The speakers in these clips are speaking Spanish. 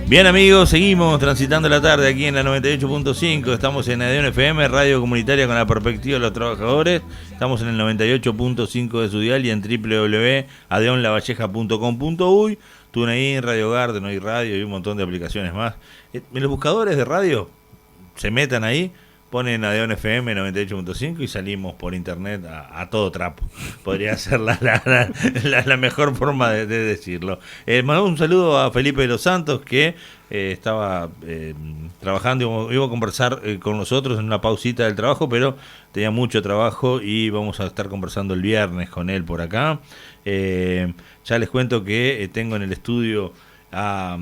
Bien amigos, seguimos transitando la tarde aquí en la 98.5, estamos en Adeon FM, radio comunitaria con la perspectiva de los trabajadores, estamos en el 98.5 de su dial y en www.adeonlavalleja.com.uy, TuneIn, Radio Garden, Hoy Radio y un montón de aplicaciones más. En los buscadores de radio, se metan ahí, ponen Adeon FM 98.5 y salimos por internet a todo trapo. Podría ser la mejor forma de decirlo. Mandamos un saludo a Felipe de los Santos que estaba trabajando, iba a conversar con nosotros en una pausita del trabajo, pero tenía mucho trabajo y vamos a estar conversando el viernes con él por acá. Ya les cuento que tengo en el estudio a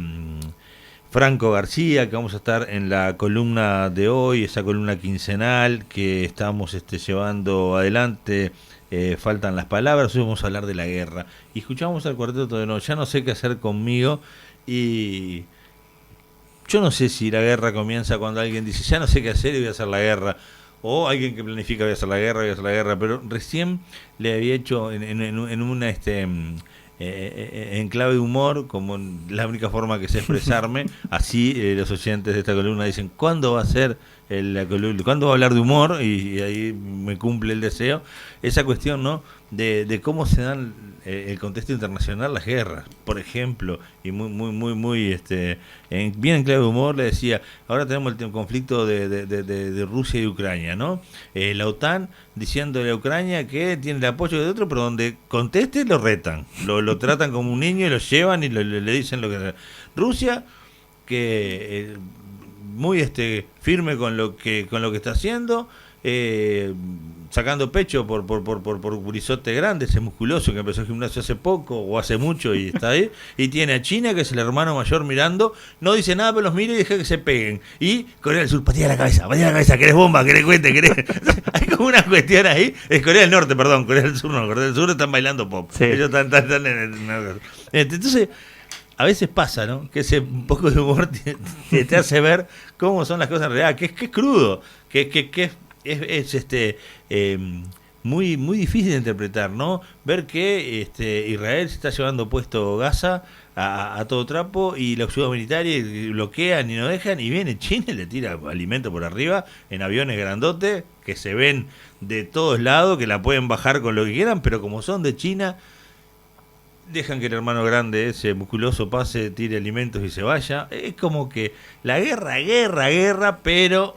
Franco García, que vamos a estar en la columna de hoy, esa columna quincenal que estamos llevando adelante. Faltan las palabras, hoy vamos a hablar de la guerra. Y escuchamos al cuarteto de No, ya no sé qué hacer conmigo, y yo no sé si la guerra comienza cuando alguien dice, ya no sé qué hacer y voy a hacer la guerra, o alguien que planifica voy a hacer la guerra, pero recién le había hecho en una en clave de humor, como la única forma que sé expresarme, así los oyentes de esta columna dicen, ¿cuándo va a ser la columna? ¿Cuándo va a hablar de humor? Y ahí me cumple el deseo. Esa cuestión, ¿no? De cómo se dan el contexto internacional las guerras, por ejemplo, y muy bien en clave de humor le decía, ahora tenemos el conflicto de Rusia y Ucrania, ¿no? La OTAN diciéndole a Ucrania que tiene el apoyo de otro, pero donde conteste lo retan, lo tratan como un niño y lo llevan y le dicen lo que... Rusia, que muy firme con lo que está haciendo, sacando pecho por Burizote grande, ese musculoso que empezó el gimnasio hace poco o hace mucho y está ahí, y tiene a China, que es el hermano mayor, mirando, no dice nada, pero los mira y deja que se peguen, y Corea del Sur, patea la cabeza, querés bomba, querés cohete, querés... Hay como una cuestión ahí, es Corea del Norte, perdón, Corea del Sur no, Corea del Sur están bailando pop, sí. Ellos están entonces a veces pasa, ¿no? Que ese un poco de humor te hace ver cómo son las cosas en realidad, que es crudo, que es muy difícil de interpretar, ¿no? Ver que Israel se está llevando puesto Gaza a todo trapo y la ayuda militar y bloquean y no dejan, y viene China y le tira alimento por arriba en aviones grandotes que se ven de todos lados, que la pueden bajar con lo que quieran, pero como son de China, dejan que el hermano grande, ese musculoso, pase, tire alimentos y se vaya. Es como que la guerra, pero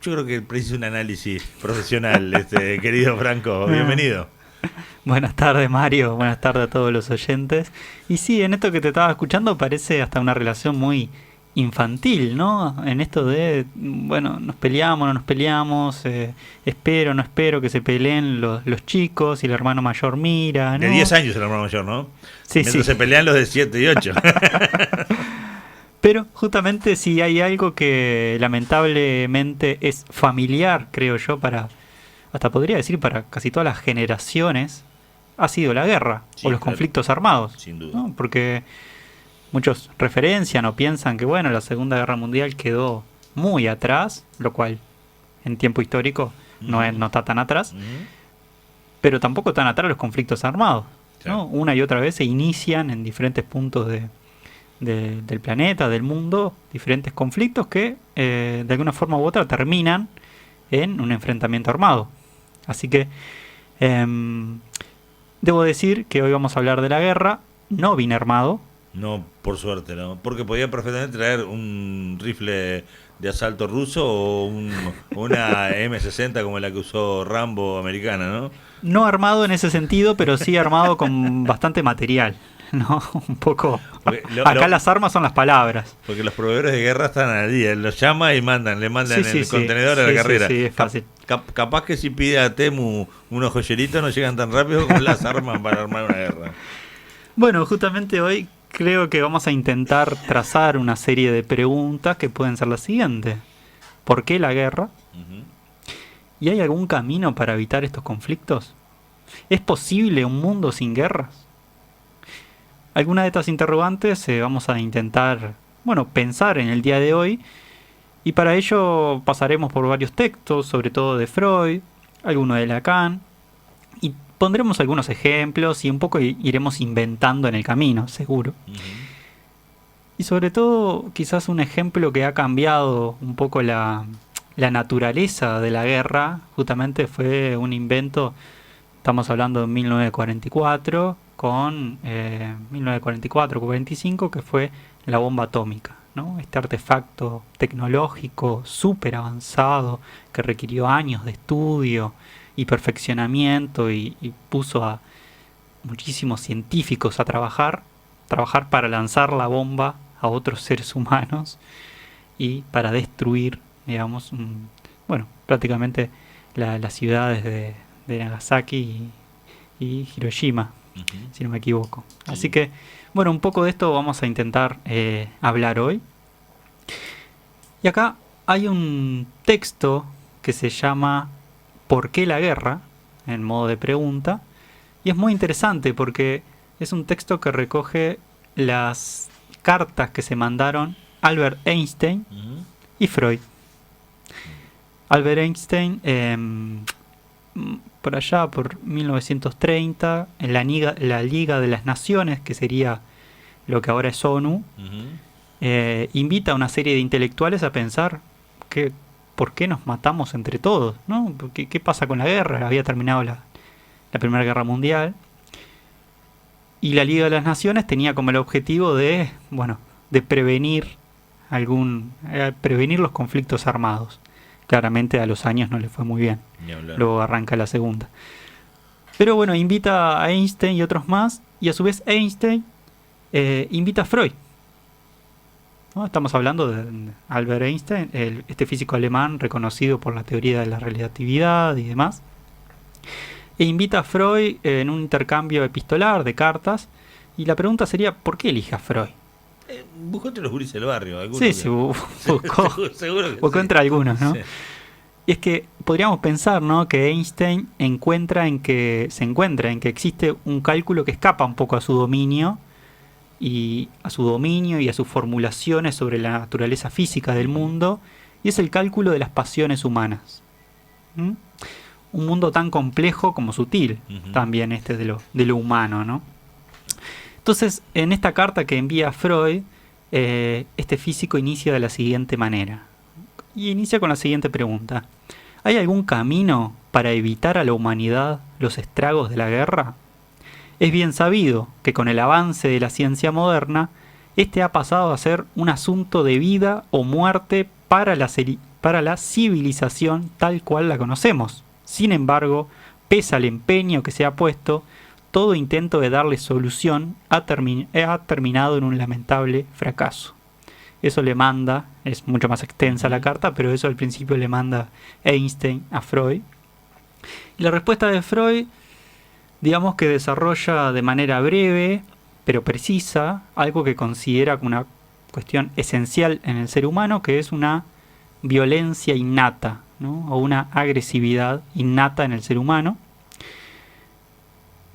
yo creo que precisa un análisis profesional, querido Franco, bienvenido. Buenas tardes, Mario, buenas tardes a todos los oyentes. Y sí, en esto que te estaba escuchando parece hasta una relación muy infantil, ¿no? En esto de, bueno, nos peleamos, no nos peleamos, espero, no espero que se peleen los chicos y el hermano mayor mira, ¿no? De 10 años el hermano mayor, ¿no? Sí, mientras sí. Se pelean los de 7 y 8. Pero justamente si hay algo que lamentablemente es familiar, creo yo, hasta podría decir para casi todas las generaciones, ha sido la guerra, sí, o los conflictos armados. Sin duda. ¿No? Porque muchos referencian o piensan que, bueno, la Segunda Guerra Mundial quedó muy atrás, lo cual en tiempo histórico no está tan atrás, pero tampoco tan atrás los conflictos armados, ¿no? Una y otra vez se inician en diferentes puntos del planeta, del mundo, diferentes conflictos que de alguna forma u otra terminan en un enfrentamiento armado. Así que debo decir que hoy vamos a hablar de la guerra. No vine armado. No, por suerte, ¿no? Porque podía perfectamente traer un rifle de asalto ruso o una M60 como la que usó Rambo americana, ¿no? No armado en ese sentido, pero sí armado con bastante material, ¿no? Un poco. Acá las armas son las palabras. Porque los proveedores de guerra están al día, los llama y le mandan el contenedor a la carrera. Sí, es fácil. Capaz que si pide a Temu unos joyeritos no llegan tan rápido como las armas para armar una guerra. Bueno, justamente hoy creo que vamos a intentar trazar una serie de preguntas que pueden ser las siguientes. ¿Por qué la guerra? ¿Y hay algún camino para evitar estos conflictos? ¿Es posible un mundo sin guerras? Algunas de estas interrogantes vamos a intentar, pensar en el día de hoy, y para ello pasaremos por varios textos, sobre todo de Freud, alguno de Lacan, y pondremos algunos ejemplos y un poco iremos inventando en el camino, seguro. Y sobre todo, quizás un ejemplo que ha cambiado un poco la naturaleza de la guerra, justamente fue un invento, estamos hablando de 1944, con 1944-45, que fue la bomba atómica, ¿no? Este artefacto tecnológico súper avanzado que requirió años de estudio y perfeccionamiento y puso a muchísimos científicos a trabajar para lanzar la bomba a otros seres humanos y para destruir, digamos, bueno, prácticamente las ciudades de Nagasaki y Hiroshima, si no me equivoco. Así que, bueno, un poco de esto vamos a intentar hablar hoy. Y acá hay un texto que se llama ¿Por qué la guerra?, en modo de pregunta. Y es muy interesante porque es un texto que recoge las cartas que se mandaron Albert Einstein y Freud. Albert Einstein, por allá, por 1930, en la Liga de las Naciones, que sería lo que ahora es ONU, invita a una serie de intelectuales a pensar por qué nos matamos entre todos, ¿no? ¿Qué pasa con la guerra? Había terminado la Primera Guerra Mundial. Y la Liga de las Naciones tenía como el objetivo de prevenir prevenir los conflictos armados. Claramente a los años no le fue muy bien. Luego arranca la segunda. Pero bueno, invita a Einstein y otros más. Y a su vez Einstein invita a Freud, ¿no? Estamos hablando de Albert Einstein, este físico alemán reconocido por la teoría de la relatividad y demás. E invita a Freud en un intercambio epistolar de cartas. Y la pregunta sería, ¿por qué elige a Freud? Buscó entre los gurises del barrio. Sí, buscó, seguro que buscó entre algunos, ¿no? Sí. Y es que podríamos pensar, ¿no?, que Einstein se encuentra en que existe un cálculo que escapa un poco a su dominio y a sus formulaciones sobre la naturaleza física del mundo, y es el cálculo de las pasiones humanas. Un mundo tan complejo como sutil, también de lo humano, ¿no? Entonces, en esta carta que envía Freud, este físico inicia de la siguiente manera. Y inicia con la siguiente pregunta. ¿Hay algún camino para evitar a la humanidad los estragos de la guerra? Es bien sabido que con el avance de la ciencia moderna, este ha pasado a ser un asunto de vida o muerte para la civilización tal cual la conocemos. Sin embargo, pese al empeño que se ha puesto, todo intento de darle solución ha terminado en un lamentable fracaso. Eso le manda, es mucho más extensa la carta, pero eso al principio le manda Einstein a Freud. Y la respuesta de Freud, digamos que desarrolla de manera breve, pero precisa, algo que considera como una cuestión esencial en el ser humano, que es una violencia innata, ¿no?, o una agresividad innata en el ser humano.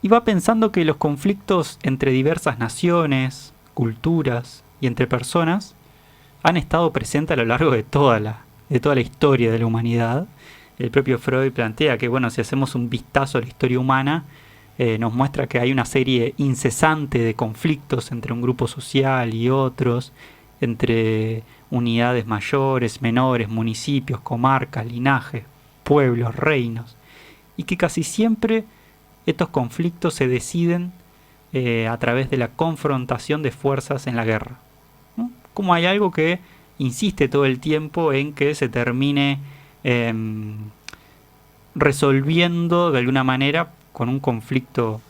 Y va pensando que los conflictos entre diversas naciones, culturas y entre personas han estado presentes a lo largo de toda la historia de la humanidad. El propio Freud plantea que, bueno, si hacemos un vistazo a la historia humana, nos muestra que hay una serie incesante de conflictos entre un grupo social y otros, entre unidades mayores, menores, municipios, comarcas, linajes, pueblos, reinos, y que casi siempre estos conflictos se deciden a través de la confrontación de fuerzas en la guerra, ¿no? Como hay algo que insiste todo el tiempo en que se termine resolviendo de alguna manera con un conflicto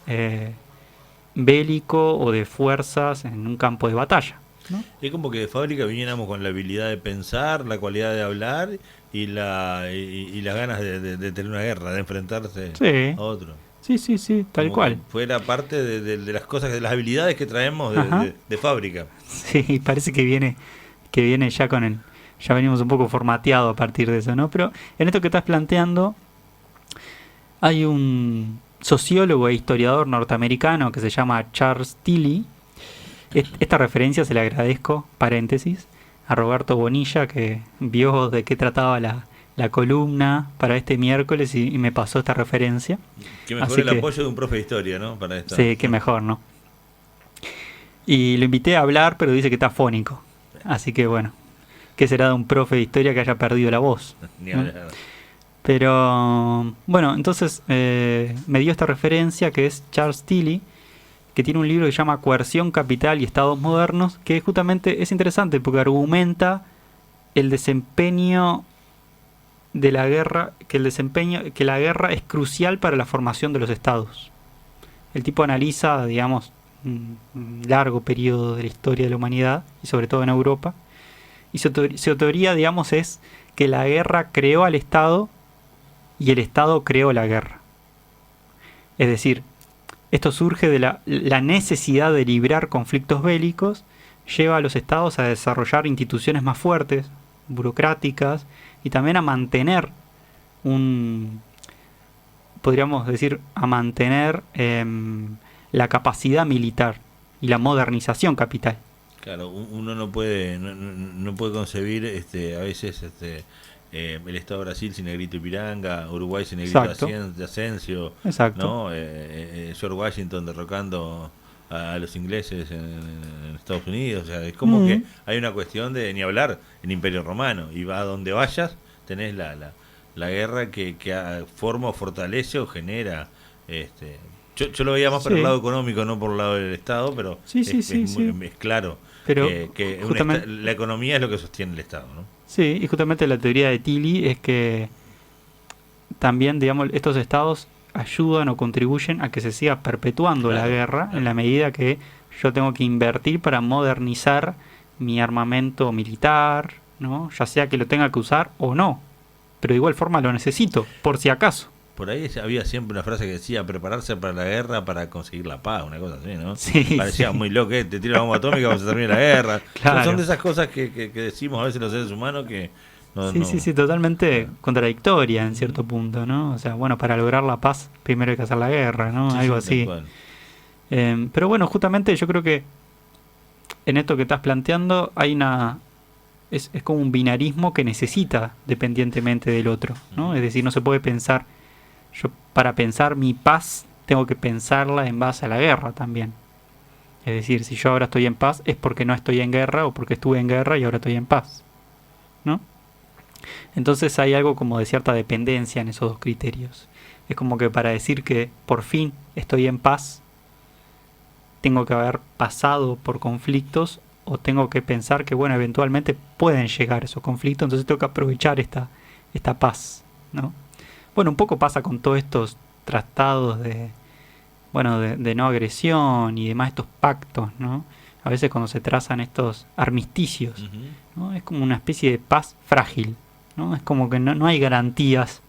bélico o de fuerzas en un campo de batalla, ¿no? Es como que de fábrica viniéramos con la habilidad de pensar, la cualidad de hablar y las ganas de tener una guerra, de enfrentarse a otro. Sí, tal cual. Fuera parte de las cosas, de las habilidades que traemos de fábrica. Sí, parece que viene ya ya venimos un poco formateados a partir de eso, ¿no? Pero en esto que estás planteando, hay un sociólogo e historiador norteamericano que se llama Charles Tilly. Esta referencia se la agradezco, paréntesis, a Roberto Bonilla, que vio de qué trataba la columna para este miércoles y me pasó esta referencia. Que mejor el apoyo de un profe de historia, ¿no? Para esto. Sí, qué mejor, ¿no? Y lo invité a hablar, pero dice que está afónico. Así que bueno, ¿qué será de un profe de historia que haya perdido la voz? Ni ¿no? hablar. Pero bueno, entonces me dio esta referencia que es Charles Tilly, que tiene un libro que se llama Coerción, Capital y Estados Modernos, que justamente es interesante porque argumenta el desempeño de la guerra, que la guerra es crucial para la formación de los estados. El tipo analiza, digamos, un largo periodo de la historia de la humanidad, y sobre todo en Europa, y su teoría, digamos, es que la guerra creó al Estado y el Estado creó la guerra. Es decir, esto surge de la necesidad de librar conflictos bélicos, lleva a los estados a desarrollar instituciones más fuertes, burocráticas, y también a mantener podríamos decir, a mantener la capacidad militar y la modernización capital. Claro, uno no puede concebir a veces el Estado de Brasil sin Negrito Ipiranga, Uruguay sin Negrito de Asensio, ¿no? George Washington derrocando a los ingleses en Estados Unidos. O sea, es como que hay una cuestión de ni hablar el Imperio Romano, y va a donde vayas tenés la guerra que forma o fortalece o genera. Yo lo veía más por el lado económico, no por el lado del Estado, pero es claro, pero que la economía es lo que sostiene el Estado, ¿no? Sí, y justamente la teoría de Tilly es que también, digamos, estos estados ayudan o contribuyen a que se siga perpetuando la guerra, en la medida que yo tengo que invertir para modernizar mi armamento militar, ¿no? Ya sea que lo tenga que usar o no, pero de igual forma lo necesito, por si acaso. Por ahí había siempre una frase que decía prepararse para la guerra para conseguir la paz, una cosa así, ¿no? Sí, parecía muy loco, te tira la bomba atómica, vamos a terminar la guerra. Claro. Son de esas cosas que decimos a veces los seres humanos que sí, totalmente contradictoria en cierto punto, ¿no? O sea, bueno, para lograr la paz primero hay que hacer la guerra, ¿no? Algo así. Pero bueno, justamente yo creo que en esto que estás planteando hay es como un binarismo que necesita dependientemente del otro, ¿no? Es decir, no se puede pensar, yo para pensar mi paz tengo que pensarla en base a la guerra también. Es decir, si yo ahora estoy en paz es porque no estoy en guerra o porque estuve en guerra y ahora estoy en paz, ¿no? Entonces hay algo como de cierta dependencia en esos dos criterios. Es como que para decir que por fin estoy en paz, tengo que haber pasado por conflictos o tengo que pensar que, bueno, eventualmente pueden llegar esos conflictos, entonces tengo que aprovechar esta paz, ¿no? Bueno, un poco pasa con todos estos tratados de no agresión y demás, estos pactos, ¿no? A veces cuando se trazan estos armisticios, ¿no? Es como una especie de paz frágil, ¿no? Es como que no hay garantías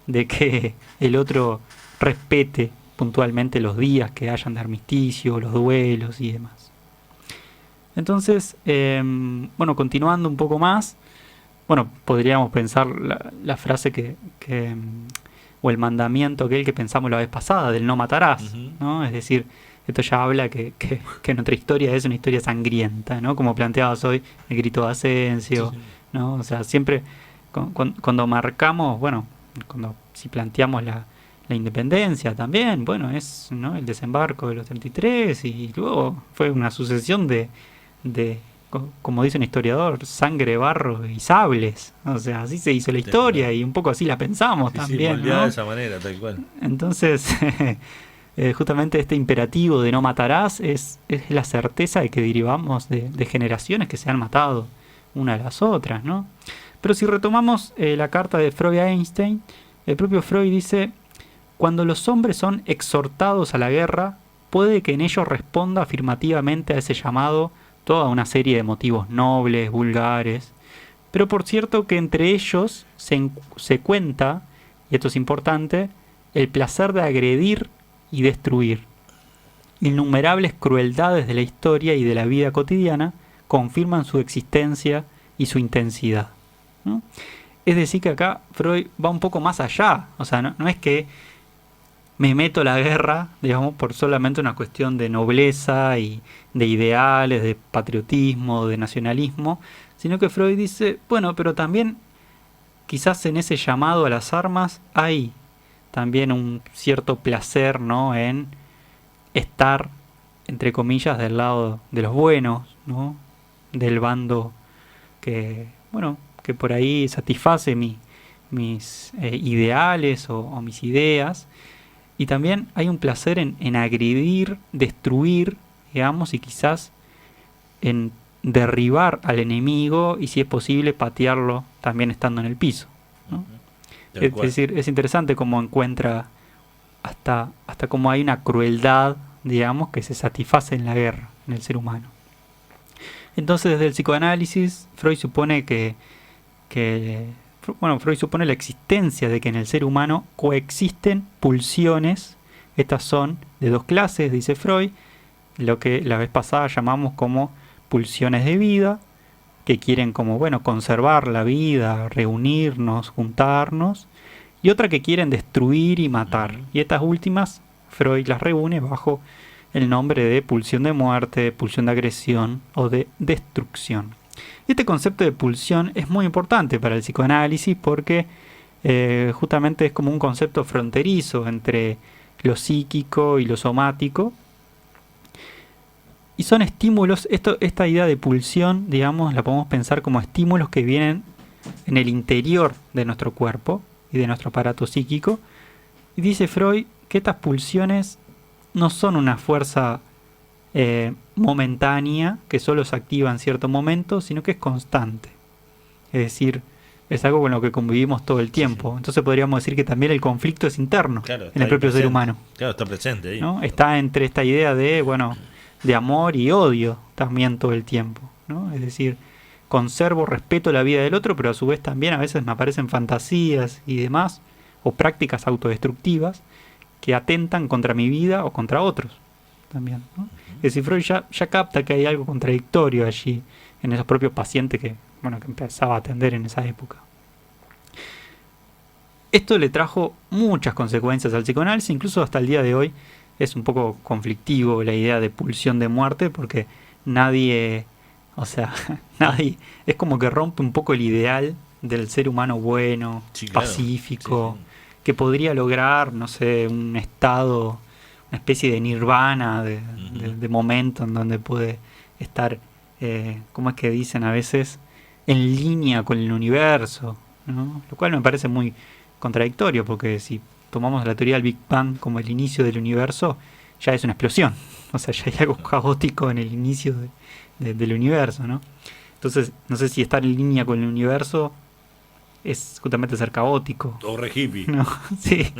de que el otro respete puntualmente los días que hayan de armisticio, los duelos y demás. Entonces, bueno, continuando un poco más, bueno, podríamos pensar la frase o el mandamiento aquel que pensamos la vez pasada, del no matarás, ¿no? Es decir, esto ya habla que nuestra historia es una historia sangrienta, ¿no? Como planteabas hoy, el grito de Asensio, ¿no? O sea, siempre cuando marcamos, bueno, si planteamos la independencia también, bueno, es, ¿no?, el desembarco de los 33 y luego fue una sucesión de como dice un historiador, sangre, barro y sables. O sea, así se hizo la historia y un poco así la pensamos también, sí, ¿no? de esa manera, tal cual. Entonces, justamente este imperativo de no matarás es la certeza de que derivamos de generaciones que se han matado una a las otras, ¿no? Pero si retomamos la carta de Freud a Einstein, el propio Freud dice: cuando los hombres son exhortados a la guerra, puede que en ellos responda afirmativamente a ese llamado toda una serie de motivos nobles, vulgares, pero por cierto que entre ellos se cuenta, y esto es importante, el placer de agredir y destruir. Innumerables crueldades de la historia y de la vida cotidiana confirman su existencia y su intensidad, ¿no? Es decir que acá Freud va un poco más allá, o sea, no es que me meto a la guerra, digamos, por solamente una cuestión de nobleza y de ideales, de patriotismo, de nacionalismo, sino que Freud dice, bueno, pero también quizás en ese llamado a las armas hay también un cierto placer, ¿no?, en estar entre comillas, del lado de los buenos, ¿no? Del bando que, bueno, que por ahí satisface mis ideales o mis ideas. Y también hay un placer en agredir, destruir, digamos, y quizás en derribar al enemigo y, si es posible, patearlo también estando en el piso, ¿no? Es decir, es interesante cómo encuentra hasta cómo hay una crueldad, digamos, que se satisface en la guerra, en el ser humano. Entonces, desde el psicoanálisis, Freud supone Freud supone la existencia de que en el ser humano coexisten pulsiones. Estas son de dos clases, dice Freud, lo que la vez pasada llamamos como pulsiones de vida, que quieren como, conservar la vida, reunirnos, juntarnos, y otra que quieren destruir y matar. Y estas últimas, Freud las reúne bajo el nombre de pulsión de muerte, pulsión de agresión o de destrucción. Este concepto de pulsión es muy importante para el psicoanálisis porque justamente es como un concepto fronterizo entre lo psíquico y lo somático. Y son estímulos, esta idea de pulsión, digamos, la podemos pensar como estímulos que vienen en el interior de nuestro cuerpo y de nuestro aparato psíquico. Y dice Freud que estas pulsiones no son una fuerza momentánea que solo se activa en cierto momento, sino que es constante. Es decir, es algo con lo que convivimos todo el tiempo. Sí. Entonces podríamos decir que también el conflicto es interno, en el propio ser humano. Claro, está presente ahí, ¿no? Está entre esta idea de, de amor y odio también todo el tiempo, ¿no? Es decir, conservo, respeto la vida del otro, pero a su vez también a veces me aparecen fantasías y demás, o prácticas autodestructivas que atentan contra mi vida o contra otros también, ¿no? Es decir, Freud ya capta que hay algo contradictorio allí en esos propios pacientes que empezaba a atender en esa época. Esto le trajo muchas consecuencias al psicoanálisis, incluso hasta el día de hoy es un poco conflictivo la idea de pulsión de muerte, porque nadie, es como que rompe un poco el ideal del ser humano bueno, sí, claro, pacífico, sí. Que podría lograr, un estado, una especie de nirvana, de momento en donde puede estar, ¿cómo es que dicen a veces? En línea con el universo, ¿no? Lo cual me parece muy contradictorio, porque si tomamos la teoría del Big Bang como el inicio del universo, ya es una explosión. O sea, ya hay algo caótico en el inicio del universo, ¿no? Entonces, no sé si estar en línea con el universo es justamente ser caótico. O re hippie. No, sí.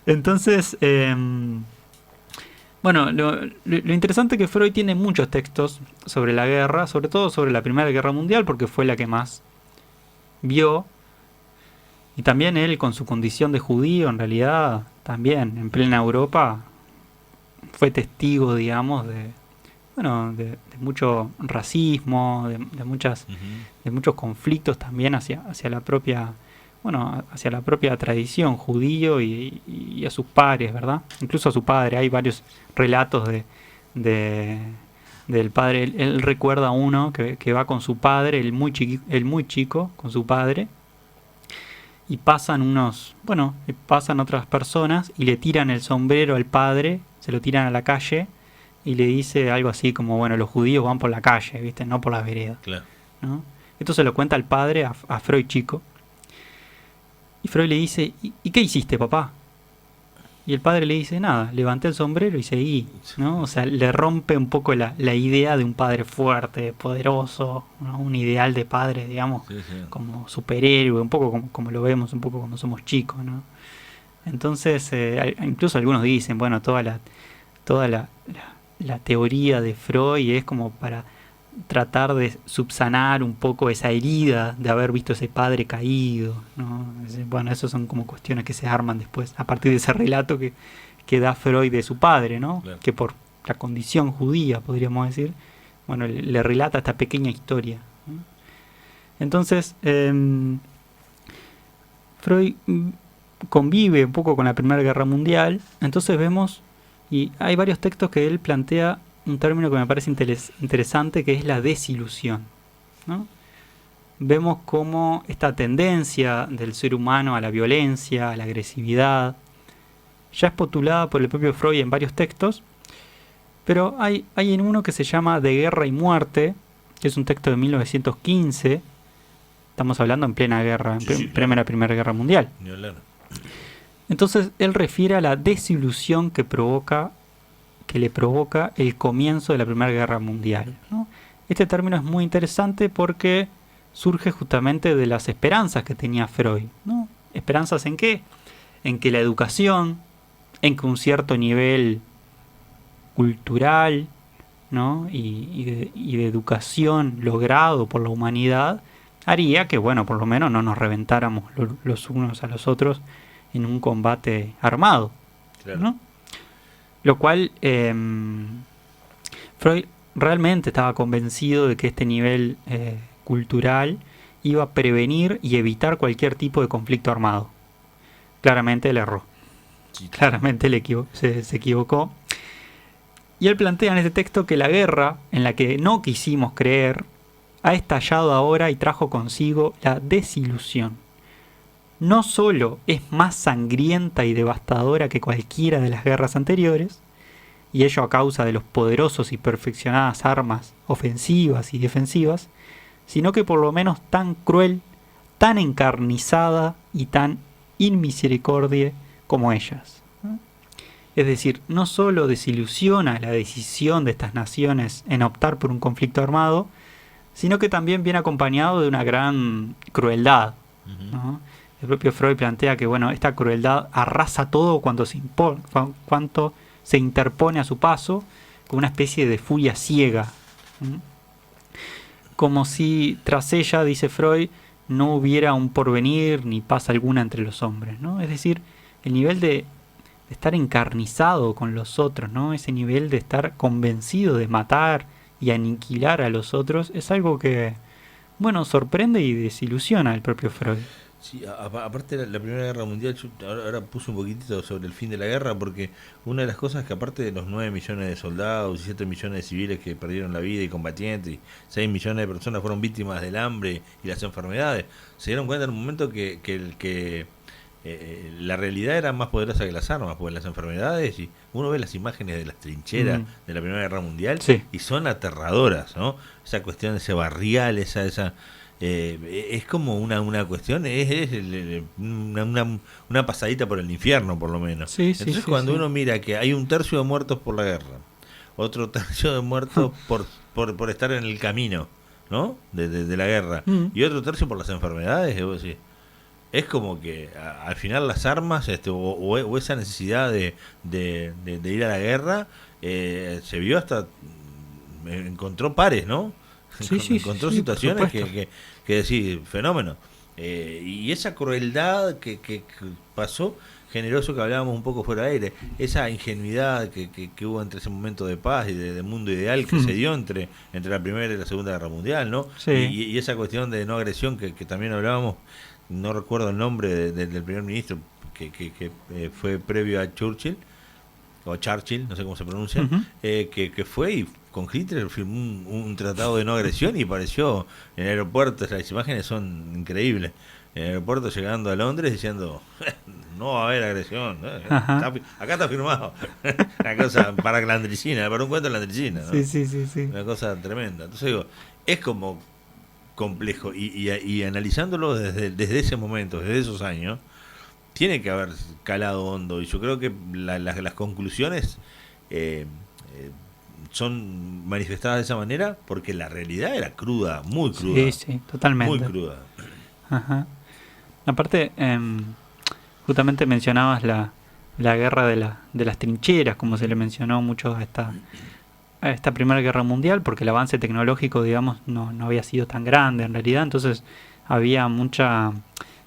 Entonces, lo interesante es que Freud tiene muchos textos sobre la guerra, sobre todo sobre la Primera Guerra Mundial, porque fue la que más vio. Y también él, con su condición de judío, en realidad, también en plena Europa, fue testigo, digamos, de mucho racismo, de muchos conflictos también hacia la propia tradición judío y a sus pares, ¿verdad? Incluso a su padre. Hay varios relatos del padre. Él recuerda uno que va con su padre, el muy chico, con su padre, y pasan otras personas y le tiran el sombrero al padre, se lo tiran a la calle y le dice algo así como, los judíos van por la calle, ¿viste? No por las veredas. Claro. ¿No? Esto se lo cuenta el padre a Freud chico. Y Freud le dice, ¿y qué hiciste, papá? Y el padre le dice, nada, levanté el sombrero y seguí, ¿no? O sea, le rompe un poco la idea de un padre fuerte, poderoso, ¿no? Un ideal de padre, digamos, sí. Como superhéroe, un poco como lo vemos, un poco como somos chicos, ¿no? Entonces, incluso algunos dicen, toda la teoría de Freud es como para tratar de subsanar un poco esa herida de haber visto ese padre caído, ¿no? Esas son como cuestiones que se arman después a partir de ese relato que da Freud de su padre, ¿no? Claro. Que por la condición judía, podríamos decir, le relata esta pequeña historia, ¿no? Entonces, Freud convive un poco con la Primera Guerra Mundial. Entonces vemos, y hay varios textos que él plantea un término que me parece interesante, que es la desilusión, ¿no? Vemos cómo esta tendencia del ser humano a la violencia, a la agresividad, ya es postulada por el propio Freud en varios textos, Pero hay en uno que se llama De Guerra y Muerte, que es un texto de 1915. Estamos hablando en plena guerra, Primera Guerra Mundial. Entonces él refiere a la desilusión que le provoca el comienzo de la Primera Guerra Mundial, ¿no? Este término es muy interesante porque surge justamente de las esperanzas que tenía Freud, ¿no? ¿Esperanzas en qué? En que la educación, en que un cierto nivel cultural, ¿no? y de educación logrado por la humanidad haría que, bueno, por lo menos no nos reventáramos los unos a los otros en un combate armado, claro, ¿no? Lo cual Freud realmente estaba convencido de que este nivel cultural iba a prevenir y evitar cualquier tipo de conflicto armado. Claramente él erró. Sí, claramente se equivocó. Y él plantea en este texto que la guerra, en la que no quisimos creer, ha estallado ahora y trajo consigo la desilusión. No solo es más sangrienta y devastadora que cualquiera de las guerras anteriores, y ello a causa de los poderosos y perfeccionadas armas ofensivas y defensivas, sino que por lo menos tan cruel, tan encarnizada y tan inmisericordia como ellas. Es decir, no solo desilusiona la decisión de estas naciones en optar por un conflicto armado, sino que también viene acompañado de una gran crueldad, ¿no? El propio Freud plantea que, bueno, esta crueldad arrasa todo cuanto se interpone a su paso, con una especie de furia ciega. Como si tras ella, dice Freud, no hubiera un porvenir ni paz alguna entre los hombres, ¿no? Es decir, el nivel de estar encarnizado con los otros, ¿no? Ese nivel de estar convencido de matar y aniquilar a los otros es algo que, bueno, sorprende y desilusiona al propio Freud. Sí, aparte de la Primera Guerra Mundial, yo ahora puse un poquitito sobre el fin de la guerra, porque una de las cosas que aparte de los 9 millones de soldados y 7 millones de civiles que perdieron la vida y combatientes, y 6 millones de personas fueron víctimas del hambre y las enfermedades, se dieron cuenta en un momento que la realidad era más poderosa que las armas, porque las enfermedades, y uno ve las imágenes de las trincheras de la Primera Guerra Mundial, sí, y son aterradoras, ¿no? Esa cuestión de ese barrial, esa es como una cuestión, es una pasadita por el infierno, por lo menos. Sí, sí, entonces, cuando uno mira que hay un tercio de muertos por la guerra, otro tercio de muertos por estar en el camino, ¿no? de la guerra, y otro tercio por las enfermedades, es como que al final las armas o esa necesidad de ir a la guerra se vio hasta encontró pares, ¿no? Encontró situaciones que decir, fenómeno. Y esa crueldad que pasó generó eso que hablábamos un poco fuera de aire, esa ingenuidad que hubo entre ese momento de paz y de mundo ideal que se dio entre la Primera y la Segunda Guerra Mundial, ¿no? Sí. Y esa cuestión de no agresión que también hablábamos, no recuerdo el nombre del primer ministro que fue previo a Churchill, o Churchill, no sé cómo se pronuncia, que fue y con Hitler firmó un tratado de no agresión y apareció en el aeropuerto. Las imágenes son increíbles. En el aeropuerto llegando a Londres diciendo no va a haber agresión, acá está firmado. Una cosa para un cuento landricina, ¿no? Sí. Una cosa tremenda. Entonces digo, es como complejo y analizándolo desde ese momento, desde esos años, tiene que haber calado hondo, y yo creo que las conclusiones son manifestadas de esa manera porque la realidad era cruda, muy cruda. Sí, totalmente. Muy cruda. Ajá. Aparte, justamente mencionabas la guerra de las trincheras, como se le mencionó mucho a esta Primera Guerra Mundial, porque el avance tecnológico, digamos, no había sido tan grande en realidad, entonces había mucha...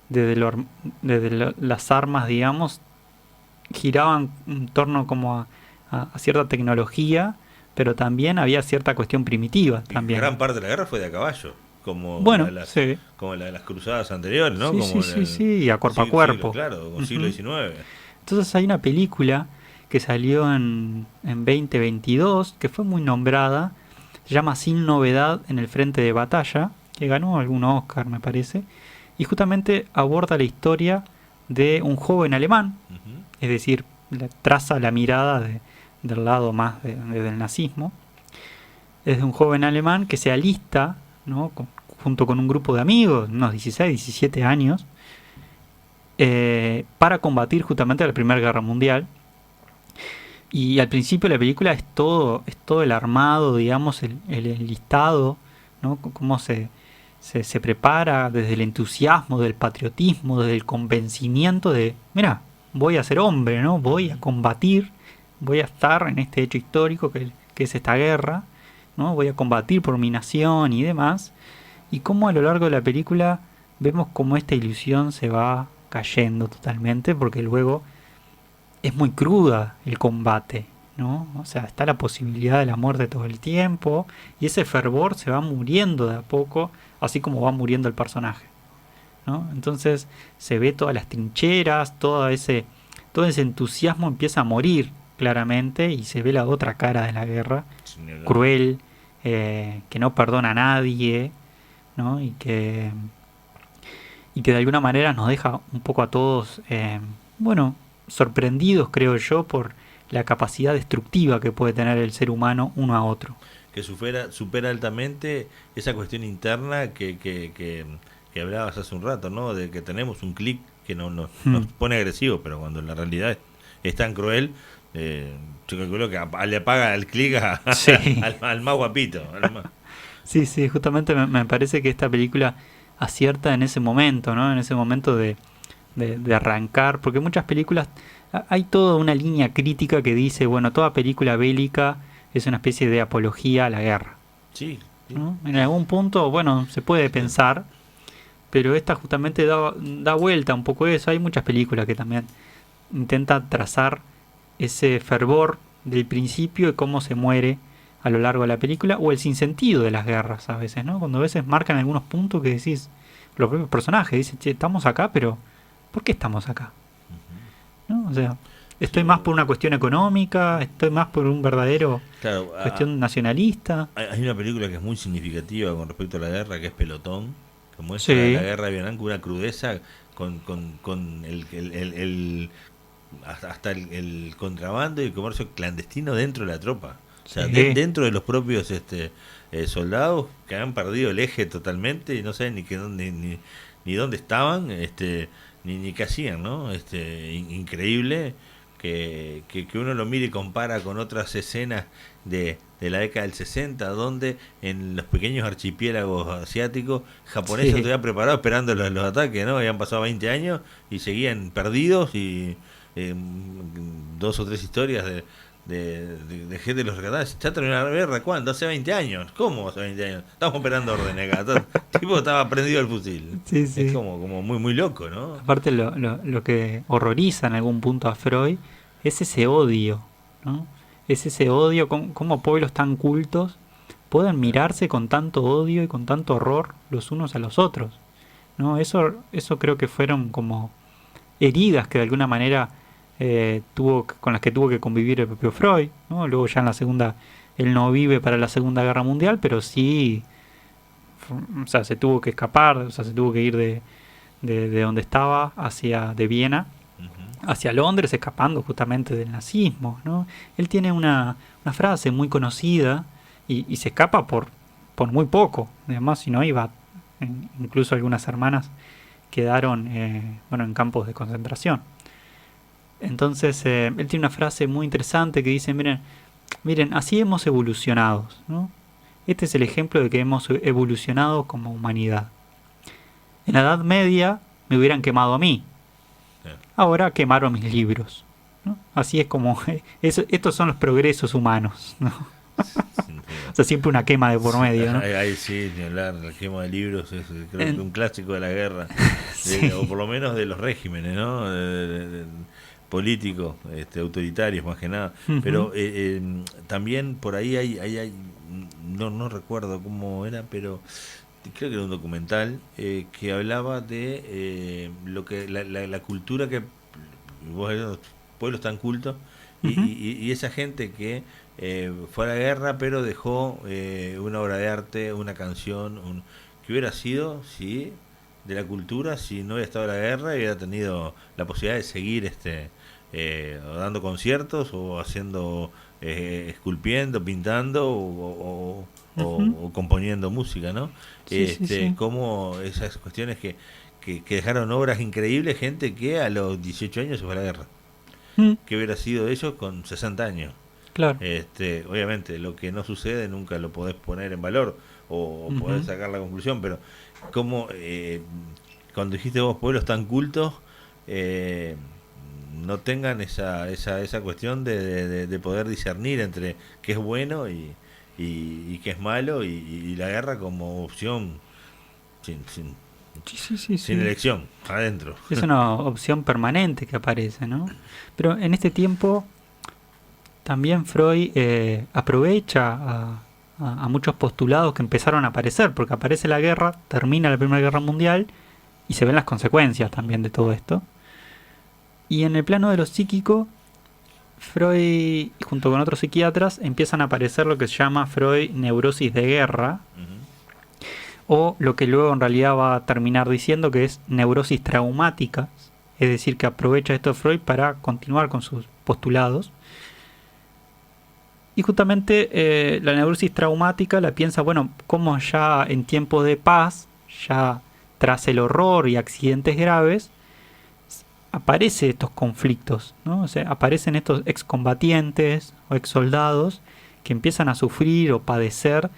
Desde las armas, digamos, giraban en torno como a cierta tecnología, pero también había cierta cuestión primitiva. También. Gran parte de la guerra fue de a caballo, como la de las cruzadas anteriores, ¿no? Sí, a cuerpo a cuerpo. Claro, con siglo XIX. Entonces hay una película que salió en 2022, que fue muy nombrada, se llama Sin Novedad en el Frente de Batalla, que ganó algún Oscar, me parece. Y justamente aborda la historia de un joven alemán, es decir, traza la mirada del lado más del nazismo. Es de un joven alemán que se alista, ¿no? Junto con un grupo de amigos, unos 16, 17 años, para combatir justamente la Primera Guerra Mundial. Y al principio de la película es todo el armado, digamos, el listado, ¿no? Cómo se prepara desde el entusiasmo, del patriotismo, desde el convencimiento de, mira, voy a ser hombre, ¿no? Voy a combatir, voy a estar en este hecho histórico que es esta guerra, ¿no? Voy a combatir por mi nación y demás. Y cómo a lo largo de la película vemos cómo esta ilusión se va cayendo totalmente, porque luego es muy cruda el combate, ¿no? O sea, está la posibilidad de la muerte todo el tiempo y ese fervor se va muriendo de a poco, así como va muriendo el personaje, ¿no? Entonces se ve todas las trincheras, todo ese entusiasmo empieza a morir claramente y se ve la otra cara de la guerra, cruel, que no perdona a nadie, ¿no? Y que de alguna manera nos deja un poco a todos, bueno, sorprendidos, creo yo, por la capacidad destructiva que puede tener el ser humano uno a otro. Que supera altamente esa cuestión interna que hablabas hace un rato, ¿no? De que tenemos un clic que nos pone agresivo, pero cuando en la realidad es tan cruel, yo calculo que le apaga el clic Sí. al más guapito. Sí, sí, justamente me parece que esta película acierta en ese momento, ¿no? En ese momento de arrancar, porque muchas películas, hay toda una línea crítica que dice, bueno, toda película bélica es una especie de apología a la guerra. Sí, sí. ¿No? En algún punto, bueno, se puede pensar, pero esta justamente da vuelta un poco eso. Hay muchas películas que también intentan trazar ese fervor del principio y cómo se muere a lo largo de la película, o el sinsentido de las guerras a veces, ¿no? Cuando a veces marcan algunos puntos que decís, los propios personajes dicen, che, estamos acá, pero ¿por qué estamos acá? ¿No? O sea, estoy más por una cuestión económica, estoy más por un verdadero cuestión nacionalista. Hay una película que es muy significativa con respecto a la guerra, que es Pelotón, que muestra la guerra de Vietnam con una crudeza, con hasta el contrabando y el comercio clandestino dentro de la tropa. O sea, dentro de los propios soldados que han perdido el eje totalmente y no saben ni dónde estaban, ni qué hacían, ¿no? Increíble que uno lo mire y compara con otras escenas de la década del 60, donde en los pequeños archipiélagos asiáticos, japoneses todavía preparados esperando los ataques, ¿no? Habían pasado 20 años y seguían perdidos y 2 o 3 historias de gente de los rescatados. ¿Ya terminó la guerra? ¿Cuándo? Hace 20 años. ¿Cómo hace 20 años? Estamos esperando órdenes acá. El tipo estaba prendido el fusil. Sí, sí. Es como muy, muy loco, ¿no? Aparte lo que horroriza en algún punto a Freud es ese odio, ¿no? Es ese odio, como pueblos tan cultos pueden mirarse con tanto odio y con tanto horror los unos a los otros, ¿no? Eso creo que fueron como heridas que de alguna manera con las que tuvo que convivir el propio Freud, ¿no? Luego ya en la segunda, él no vive para la Segunda Guerra Mundial, pero sí, o sea, se tuvo que escapar, o sea, se tuvo que ir de donde estaba, de Viena, hacia Londres, escapando justamente del nazismo, ¿no? Él tiene una frase muy conocida y se escapa por muy poco, además, si no iba, incluso algunas hermanas quedaron en campos de concentración. Entonces él tiene una frase muy interesante que dice, miren, así hemos evolucionado, ¿no? Este es el ejemplo de que hemos evolucionado como humanidad. En la Edad Media me hubieran quemado a mí. Ahora quemaron mis libros, ¿no? Así es como estos son los progresos humanos, ¿no? O sea, siempre una quema de por medio, ¿no? Ahí sí, ni hablar, la quema de libros es creo que un clásico de la guerra, o por lo menos de los regímenes, ¿no? Políticos, autoritarios más que nada. Pero también por ahí hay no recuerdo cómo era, pero creo que era un documental que hablaba de lo que la cultura que los pueblos tan cultos y esa gente que fue a la guerra pero dejó una obra de arte, una canción, que hubiera sido de la cultura si no hubiera estado la guerra y hubiera tenido la posibilidad de seguir o dando conciertos o haciendo, esculpiendo, pintando o componiendo música, ¿no? Sí, sí, sí. Como esas cuestiones que dejaron obras increíbles, gente que a los 18 años se fue a la guerra. Mm, ¿Qué hubiera sido de ellos con 60 años? claro. Obviamente, lo que no sucede nunca lo podés poner en valor o podés Ujú. sacar la conclusión, pero como cuando dijiste vos pueblos tan cultos, eh, no tengan esa cuestión de poder discernir entre qué es bueno y qué es malo y la guerra como opción sin, sin, Sí, sí, sí, sin sí. elección, adentro. Es una opción permanente que aparece, ¿no? Pero en este tiempo también Freud aprovecha a muchos postulados que empezaron a aparecer, porque aparece la guerra, termina la Primera Guerra Mundial y se ven las consecuencias también de todo esto. Y en el plano de lo psíquico, Freud, junto con otros psiquiatras, empiezan a aparecer lo que se llama Freud neurosis de guerra, Ujú, o lo que luego en realidad va a terminar diciendo que es neurosis traumática, es decir, que aprovecha esto Freud para continuar con sus postulados. Y justamente la neurosis traumática la piensa, bueno, como ya en tiempos de paz, ya tras el horror y accidentes graves, aparecen estos conflictos, ¿no? O sea, aparecen estos excombatientes o exsoldados que empiezan a sufrir o padecer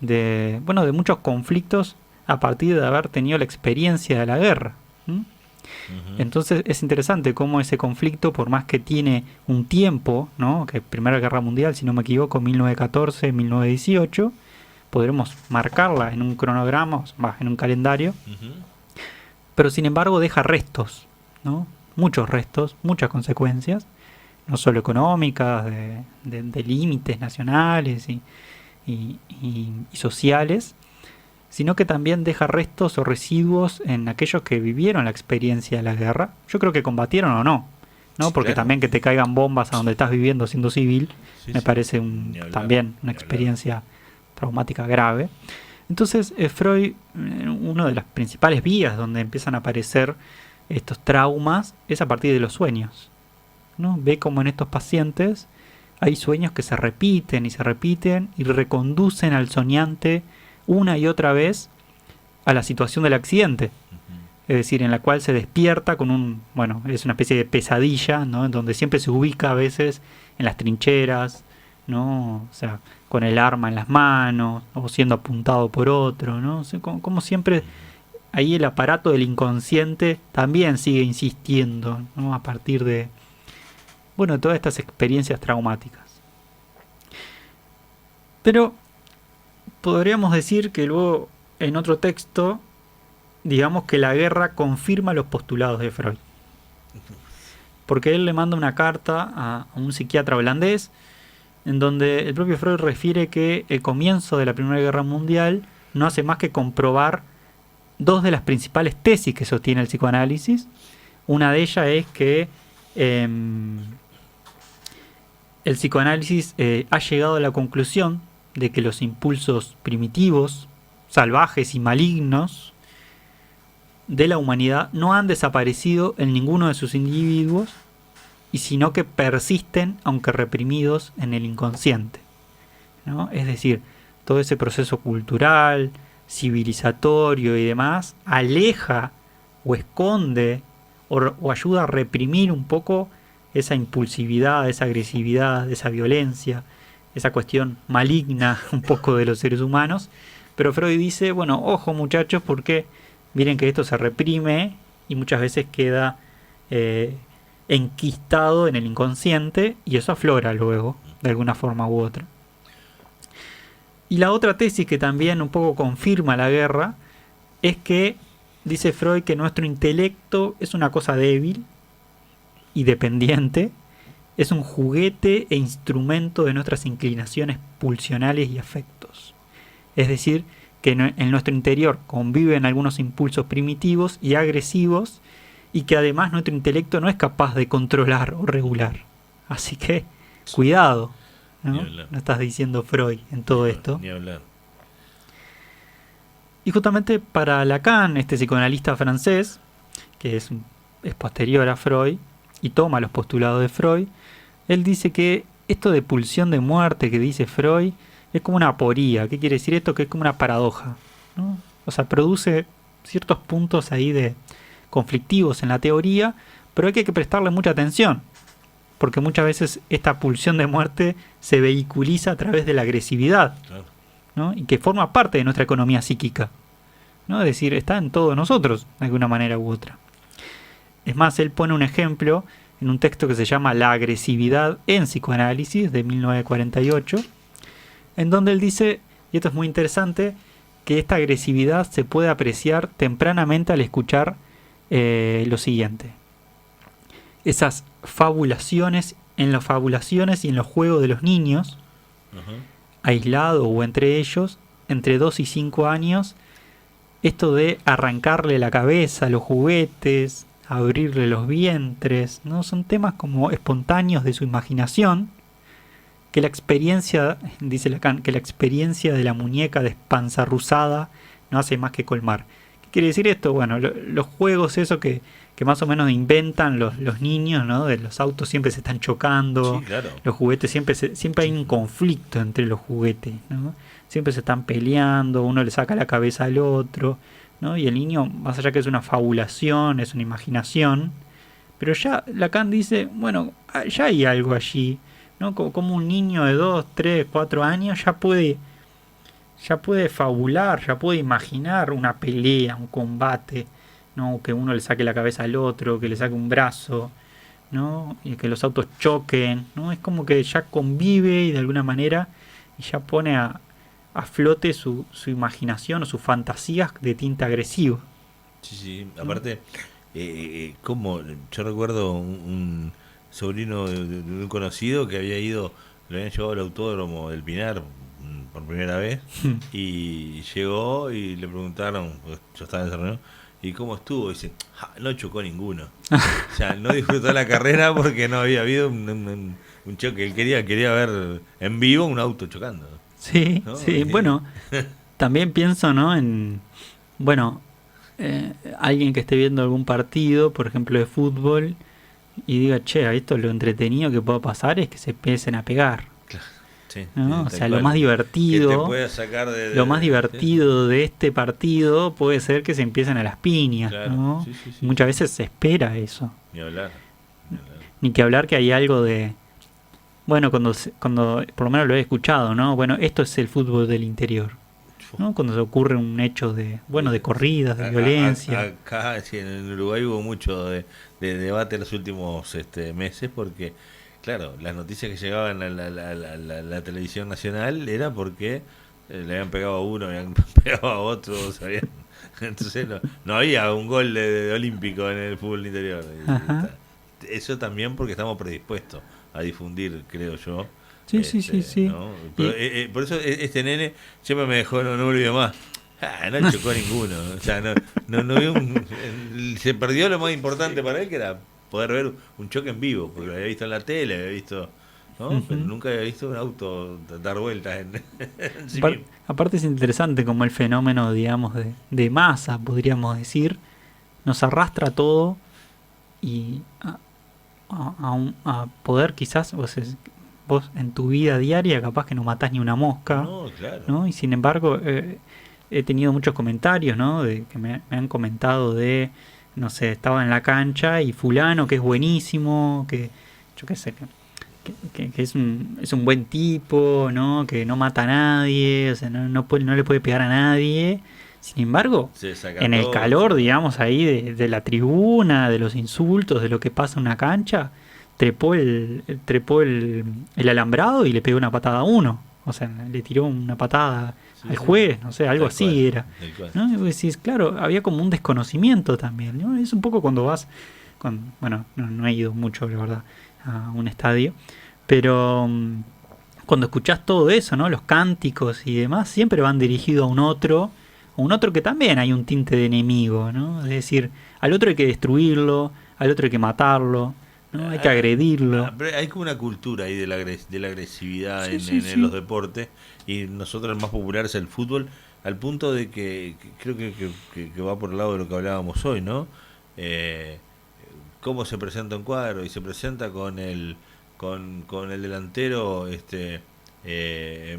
de, bueno, de muchos conflictos a partir de haber tenido la experiencia de la guerra. ¿Mm? ujú, Entonces es interesante cómo ese conflicto, por más que tiene un tiempo, ¿no? Que Primera Guerra Mundial, si no me equivoco, 1914-1918, podremos marcarla en un cronograma, en un calendario, ujú. pero sin embargo deja restos, ¿no? Muchos restos, muchas consecuencias, no solo económicas, de límites nacionales y sociales, sino que también deja restos o residuos en aquellos que vivieron la experiencia de la guerra. Yo creo que combatieron o no, ¿no? Sí, Porque claro. también que te caigan bombas a donde estás viviendo siendo civil, Sí, me sí. parece Ni hablar, también una ni hablar. experiencia traumática grave. Entonces, Freud, una de las principales vías donde empiezan a aparecer estos traumas es a partir de los sueños, ¿no? Ve como en estos pacientes hay sueños que se repiten y reconducen al soñante una y otra vez a la situación del accidente. Ujú. Es decir, en la cual se despierta con bueno, es una especie de pesadilla, ¿no? En donde siempre se ubica a veces en las trincheras, ¿no? O sea, con el arma en las manos o siendo apuntado por otro, ¿no? O sea, como siempre ahí el aparato del inconsciente también sigue insistiendo, ¿no? A partir de, bueno, de todas estas experiencias traumáticas. Pero podríamos decir que luego en otro texto, digamos que la guerra confirma los postulados de Freud. Porque él le manda una carta a un psiquiatra holandés en donde el propio Freud refiere que el comienzo de la Primera Guerra Mundial no hace más que comprobar dos de las principales tesis que sostiene el psicoanálisis. Una de ellas es que el psicoanálisis ha llegado a la conclusión de que los impulsos primitivos, salvajes y malignos de la humanidad no han desaparecido en ninguno de sus individuos, y sino que persisten aunque reprimidos en el inconsciente, ¿no? Es decir, todo ese proceso cultural, civilizatorio y demás aleja o esconde o ayuda a reprimir un poco esa impulsividad, esa agresividad, esa violencia, esa cuestión maligna un poco de los seres humanos. Pero Freud dice, bueno, ojo muchachos, porque miren que esto se reprime y muchas veces queda enquistado en el inconsciente y eso aflora luego, de alguna forma u otra. Y la otra tesis que también un poco confirma la guerra es que dice Freud que nuestro intelecto es una cosa débil y dependiente, es un juguete e instrumento de nuestras inclinaciones pulsionales y afectos. Es decir, que en nuestro interior conviven algunos impulsos primitivos y agresivos y que además nuestro intelecto no es capaz de controlar o regular. Así que, cuidado, ¿no? No estás diciendo Freud en todo esto. Ni hablar. Y justamente para Lacan, este psicoanalista francés, que es posterior a Freud, y toma los postulados de Freud, él dice que esto de pulsión de muerte que dice Freud es como una aporía. ¿Qué quiere decir esto? Que es como una paradoja, ¿no? O sea, produce ciertos puntos ahí de conflictivos en la teoría, pero hay que prestarle mucha atención, porque muchas veces esta pulsión de muerte se vehiculiza a través de la agresividad, Claro. ¿no? Y que forma parte de nuestra economía psíquica, ¿no? Es decir, está en todos nosotros, de alguna manera u otra. Es más, él pone un ejemplo en un texto que se llama La agresividad en psicoanálisis, de 1948, en donde él dice, y esto es muy interesante, que esta agresividad se puede apreciar tempranamente al escuchar lo siguiente. Esas fabulaciones y en los juegos de los niños, Ajá. aislados o entre ellos, entre 2 y 5 años, esto de arrancarle la cabeza a los juguetes, abrirle los vientres, ¿no? Son temas como espontáneos de su imaginación, que la experiencia, dice Lacan, que la experiencia de la muñeca despanzarruzada no hace más que colmar. ¿Qué quiere decir esto? Bueno, los juegos, eso que más o menos inventan los niños, ¿no? De los autos siempre se están chocando, Sí, claro. los juguetes siempre hay un conflicto entre los juguetes, ¿no? Siempre se están peleando, uno le saca la cabeza al otro, ¿no? Y el niño, más allá que es una fabulación, es una imaginación, pero ya Lacan dice, bueno, ya hay algo allí, ¿no? Como un niño de 2, 3, 4 años ya puede fabular, ya puede imaginar una pelea, un combate, ¿no? Que uno le saque la cabeza al otro, que le saque un brazo, ¿no? Y que los autos choquen, ¿no? Es como que ya convive y de alguna manera y ya pone a flote su imaginación o sus fantasías de tinte agresivo. Sí, sí. Aparte, como yo recuerdo un sobrino de un conocido que había ido, lo habían llevado al autódromo del Pinar por primera vez y llegó y le preguntaron, pues yo estaba en esa reunión, ¿y cómo estuvo? Y dice, no chocó ninguno. O sea, no disfrutó la carrera porque no había habido un choque. Él quería ver en vivo un auto chocando. Sí, ¿No? sí, bueno, también pienso, ¿no? Bueno, alguien que esté viendo algún partido, por ejemplo de fútbol, y diga, che, esto lo entretenido que pueda pasar es que se empiecen a pegar, Sí, ¿no? O tal sea, cual. lo más Que te divertido, pueda sacar de este partido puede ser que se empiecen a las piñas, Claro, ¿no? sí. Muchas veces se espera eso. Ni hablar. Ni que hablar que hay algo de... Bueno, cuando por lo menos lo he escuchado, ¿no? Bueno, esto es el fútbol del interior, ¿no? Cuando se ocurre un hecho de corridas, de violencia. Acá sí, en Uruguay hubo mucho de debate en los últimos meses porque, claro, las noticias que llegaban a la televisión nacional era porque le habían pegado a uno, habían pegado a otro, entonces no había un gol de olímpico en el fútbol interior. Ajá. Eso también porque estamos predispuestos a difundir, creo yo. Sí. ¿No? Pero, por eso este nene siempre me dejó, no me olvido más. No chocó ninguno. O sea, no vi se perdió lo más importante para él, que era poder ver un choque en vivo, porque lo había visto en la tele, había visto, ¿no? Pero nunca había visto un auto dar vueltas en sí mismo. Aparte es interesante como el fenómeno, digamos, de masa, podríamos decir, nos arrastra a todo y a poder quizás vos en tu vida diaria capaz que no matás ni una mosca, No, claro. ¿no? Y sin embargo he tenido muchos comentarios, ¿no? Que me han comentado de, no sé, estaba en la cancha y fulano que es buenísimo, que yo qué sé, que es un buen tipo, ¿no? Que no mata a nadie, o sea, no le puede pegar a nadie. Sin embargo, en el calor, digamos, ahí de la tribuna, de los insultos, de lo que pasa en una cancha, trepó el alambrado y le pegó una patada a uno. O sea, le tiró una patada al juez, no sé, algo así era. ¿No? Y vos decís, claro, había como un desconocimiento también, ¿no? Es un poco cuando vas, bueno, no he ido mucho, la verdad, a un estadio, pero cuando escuchás todo eso, ¿no? Los cánticos y demás, siempre van dirigidos a un otro que también hay un tinte de enemigo, ¿no? Es decir, al otro hay que destruirlo, al otro hay que matarlo, ¿no? Hay que agredirlo. Hay como una cultura ahí de la agresividad Sí. en los deportes, y nosotros el más popular es el fútbol, al punto de que creo que va por el lado de lo que hablábamos hoy, ¿no? cómo se presenta un cuadro, y se presenta con el delantero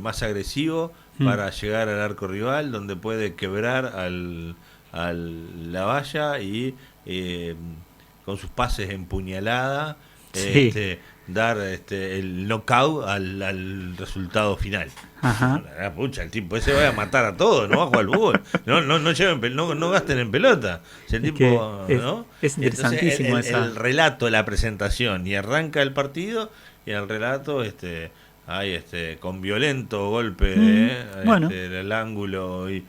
más agresivo para llegar al arco rival, donde puede quebrar la valla y con sus pases en puñalada Sí. dar el knockout al resultado final. Ajá. Pucha, el tipo ese va a matar a todos, no va a jugar al fútbol. No gasten en pelota. Si el Es tipo, que ¿no? es Entonces interesantísimo el relato, la presentación, y arranca el partido, y el relato hay con violento golpe Bueno. el ángulo y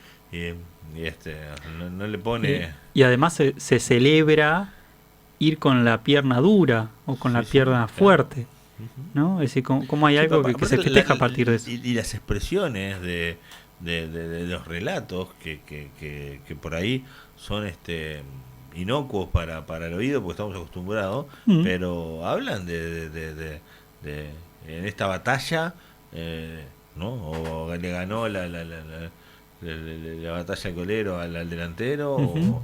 no le pone. Y además se celebra ir con la pierna dura o con la Sí, pierna claro. fuerte, ¿no? Es decir, ¿cómo hay Sí, algo que se festeja a partir de eso? y las expresiones de los relatos que por ahí son inocuos para el oído, porque estamos acostumbrados, Mm. pero hablan en esta batalla, ¿no? O le ganó la batalla al golero al delantero, Ujú.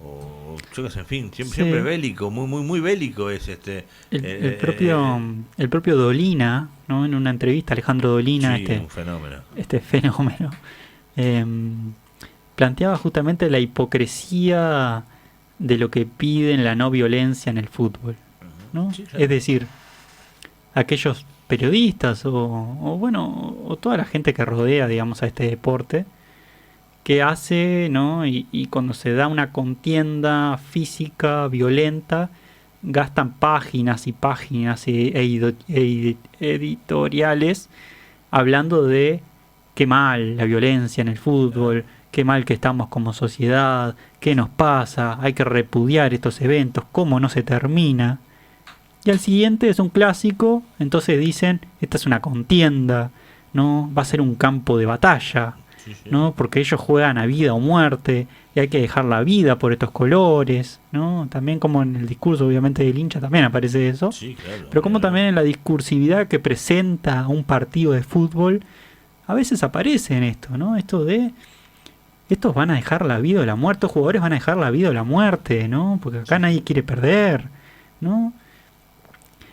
o yo qué sé, en fin, Sí. siempre bélico, muy bélico es El propio Dolina, ¿no? En una entrevista, Alejandro Dolina, sí, un fenómeno. este fenómeno, planteaba justamente la hipocresía de lo que piden la no violencia en el fútbol, ¿no? Sí, claro. Es decir, aquellos periodistas o toda la gente que rodea, digamos, a este deporte, que hace, ¿no? Y cuando se da una contienda física violenta, gastan páginas y páginas editoriales hablando de qué mal la violencia en el fútbol, qué mal que estamos como sociedad, qué nos pasa, hay que repudiar estos eventos, cómo no se termina. Y al siguiente es un clásico, entonces dicen, esta es una contienda, ¿no? Va a ser un campo de batalla, Sí, sí. ¿no? Porque ellos juegan a vida o muerte y hay que dejar la vida por estos colores, ¿no? También como en el discurso obviamente del hincha también aparece eso, Sí, claro. pero como también en la discursividad que presenta un partido de fútbol a veces aparece en esto, ¿no? Esto de estos van a dejar la vida o la muerte, estos jugadores van a dejar la vida o la muerte, ¿no? Porque acá nadie quiere perder, ¿no?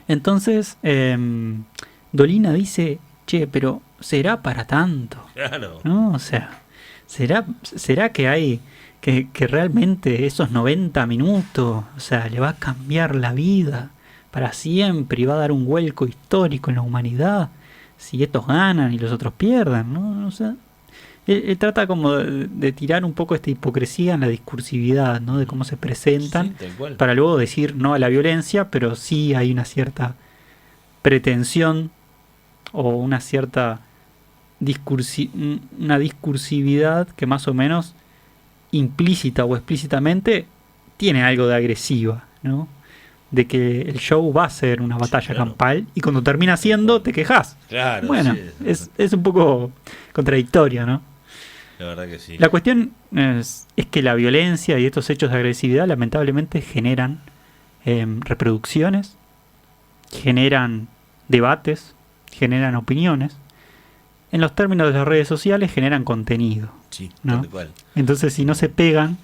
Entonces, Dolina dice, che, pero ¿será para tanto? Claro. ¿No? O sea, ¿será que hay que realmente esos 90 minutos, o sea, le va a cambiar la vida para siempre y va a dar un vuelco histórico en la humanidad si estos ganan y los otros pierdan, ¿no? O sea, él trata como de tirar un poco esta hipocresía en la discursividad, ¿no? De cómo se presentan Sí, tal cual. para luego decir no a la violencia, pero sí hay una cierta pretensión o una cierta una discursividad que más o menos implícita o explícitamente tiene algo de agresiva, ¿no? De que el show va a ser una batalla claro. campal y cuando termina siendo te quejas. Claro, Bueno, sí, es un poco contradictorio, ¿no? la verdad que sí. La cuestión es que la violencia y estos hechos de agresividad lamentablemente generan reproducciones, generan debates, generan opiniones. En los términos de las redes sociales generan contenido, Sí, ¿no? tal cual. Entonces si no se pegan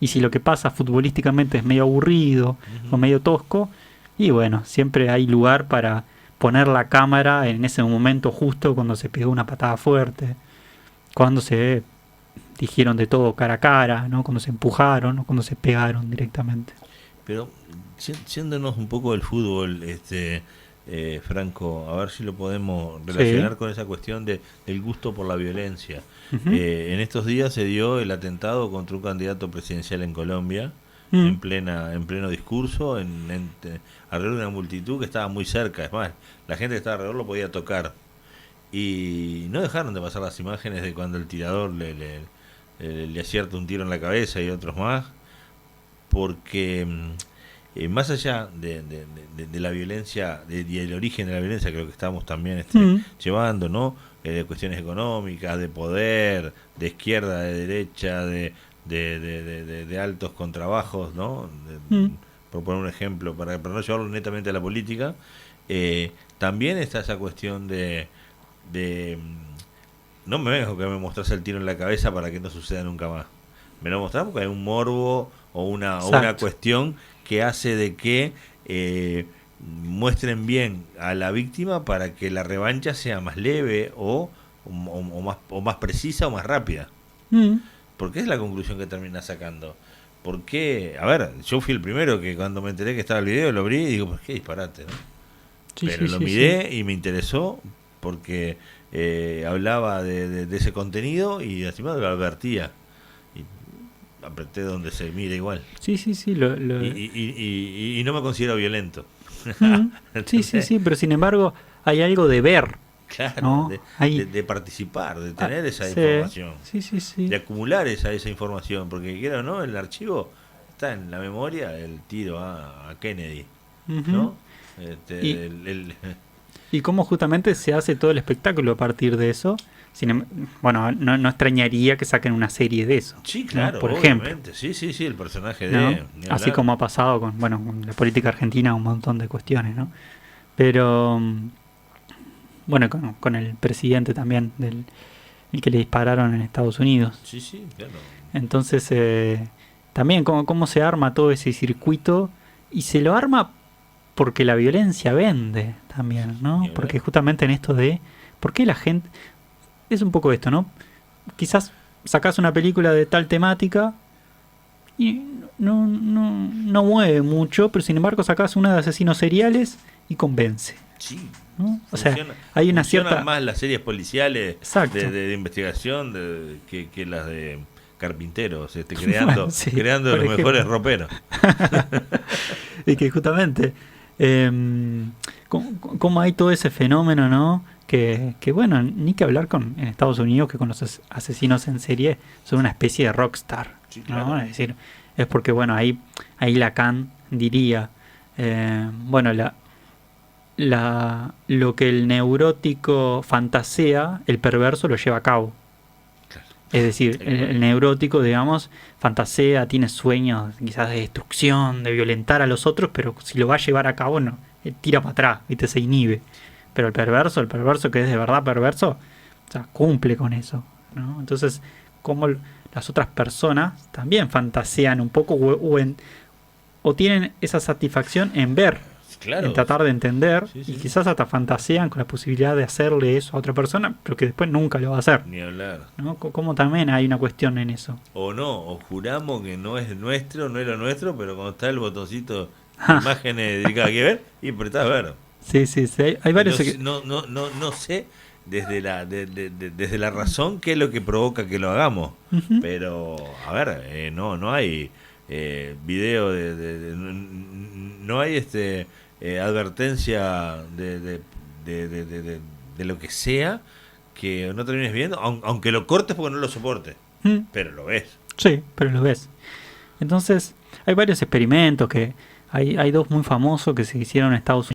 y si lo que pasa futbolísticamente es medio aburrido o medio tosco, y bueno, siempre hay lugar para poner la cámara en ese momento justo cuando se pegó una patada fuerte, cuando se dijeron de todo cara a cara, ¿no? Cuando se empujaron o cuando se pegaron directamente. Pero siéndonos un poco del fútbol, Franco, a ver si lo podemos relacionar Sí. con esa cuestión del gusto por la violencia. Ujú. En estos días se dio el atentado contra un candidato presidencial en Colombia, Mm. en pleno discurso, alrededor de una multitud que estaba muy cerca. Es más, la gente que estaba alrededor lo podía tocar. Y no dejaron de pasar las imágenes de cuando el tirador le acierta un tiro en la cabeza y otros más, porque más allá de la violencia y el origen de la violencia, creo que estamos también llevando, ¿no? De cuestiones económicas, de poder, de izquierda, de derecha, de altos contrabajos, ¿no? Por poner un ejemplo, para no llevarlo netamente a la política, también está esa cuestión de no me vengas que me mostrás el tiro en la cabeza para que no suceda nunca más. me lo mostrás porque hay un morbo o una Exacto. cuestión que hace de que muestren bien a la víctima para que la revancha sea más leve o más precisa o más rápida. Mm. Porque es la conclusión que termina sacando. Porque, a ver, yo fui el primero que cuando me enteré que estaba el video lo abrí y digo, pues qué disparate, ¿no? Sí, Pero sí, lo sí, sí. miré y me interesó porque hablaba de ese contenido y encima lo advertía. Y apreté donde se mira igual. Sí, sí, sí. Y no me considero violento. Mm. Sí, sí, ¿Entendés? sí, pero sin embargo hay algo de ver, Claro, ¿no? Hay, de participar, de tener esa sí, información, sí, sí, de sí. acumular esa información, porque quiera o no, el archivo está en la memoria el tiro a Kennedy, Ujú. ¿no? Y, El y cómo justamente se hace todo el espectáculo a partir de eso. Bueno, no, no extrañaría que saquen una serie de eso, sí, ¿no? claro, Por ejemplo, obviamente, sí, sí, sí, el personaje ¿no? de, ni Así hablar. como ha pasado con, bueno, con la política argentina, un montón de cuestiones, ¿no? Pero, bueno, con el presidente también, el que le dispararon en Estados Unidos. Sí, sí, claro. Entonces, también cómo se arma todo ese circuito y se lo arma porque la violencia vende también, Ni ¿no? hablar. Porque justamente en esto de, ¿por qué la gente... Es un poco esto, ¿no? Quizás sacas una película de tal temática y no mueve mucho, pero sin embargo sacas una de asesinos seriales y convence, Sí, ¿no? O sea, funciona, hay una funcionan cierta... más las series policiales Exacto. de investigación que las de carpinteros, Bueno, creando, sí, creando por los mejores ejemplo. roperos. Y que justamente, eh, cómo hay todo ese fenómeno, ¿no? Que bueno, ni que hablar en Estados Unidos, que con los asesinos en serie son una especie de rockstar, Sí, ¿no? claro. Es decir, es porque, bueno, ahí Lacan diría, bueno, lo que el neurótico fantasea, el perverso lo lleva a cabo. Claro, Es decir, tal el cual. neurótico, digamos, fantasea, tiene sueños quizás de destrucción, de violentar a los otros, pero si lo va a llevar a cabo, no, tira para atrás, ¿viste? Se inhibe. Pero el perverso que es de verdad perverso, o sea, cumple con eso, ¿no? Entonces, como las otras personas también fantasean un poco o tienen esa satisfacción en ver, en Claro, tratar de entender, sí, y sí, quizás hasta fantasean con la posibilidad de hacerle eso a otra persona, pero que después nunca lo va a hacer, ni hablar. ¿no? Como también hay una cuestión en eso. O no, o juramos que no es nuestro, no es lo nuestro, pero cuando está el botoncito Ah, imágenes dedicadas que ver, y apretás a ver. sí, sí, sí. Hay Y no, varios que... no sé desde la razón qué es lo que provoca que lo hagamos. Ujú. Pero, a ver, no hay video no hay advertencia de lo que sea que no termines viendo, aunque lo cortes porque no lo soportes, Mm, pero lo ves. sí, pero lo ves. Entonces, hay varios experimentos que... Hay dos muy famosos que se hicieron en Estados Unidos,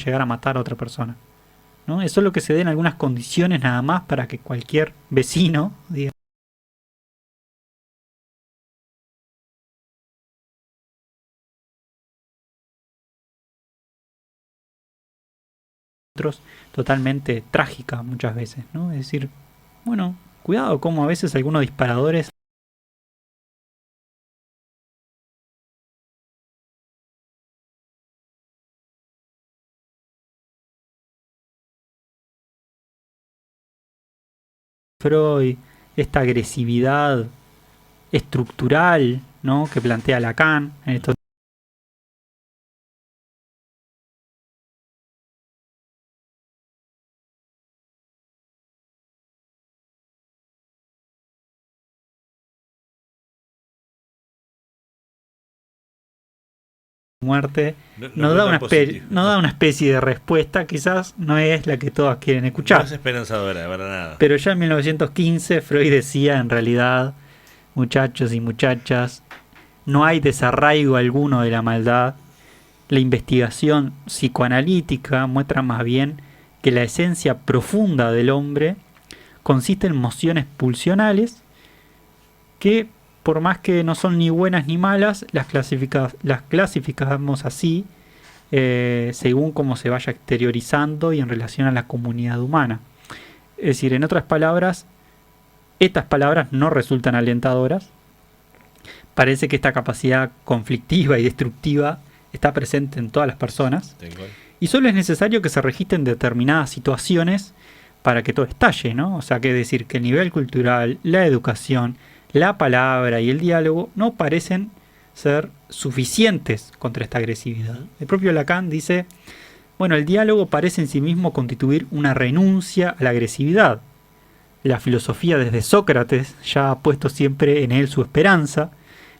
llegar a matar a otra persona, ¿no? Eso es lo que se dé en algunas condiciones nada más para que cualquier vecino diga otros totalmente trágica muchas veces, ¿no? Es decir, bueno, cuidado como a veces algunos disparadores Freud, esta agresividad estructural, ¿no? Que plantea Lacan en estos muerte, No fue tan positivo. nos da una especie de respuesta, quizás no es la que todas quieren No escuchar. es esperanzadora, para nada. Pero ya en 1915 Freud decía en realidad, muchachos y muchachas, no hay desarraigo alguno de la maldad. La investigación psicoanalítica muestra más bien que la esencia profunda del hombre consiste en mociones pulsionales que por más que no son ni buenas ni malas, las clasificamos así según cómo se vaya exteriorizando y en relación a la comunidad humana. Es decir, en otras palabras, estas palabras no resultan alentadoras. Parece que esta capacidad conflictiva y destructiva está presente en todas las personas. Y solo es necesario que se registren determinadas situaciones para que todo estalle, ¿no? O sea, que decir que el nivel cultural, la educación, la palabra y el diálogo no parecen ser suficientes contra esta agresividad. El propio Lacan dice, bueno, el diálogo parece en sí mismo constituir una renuncia a la agresividad. La filosofía desde Sócrates ya ha puesto siempre en él su esperanza,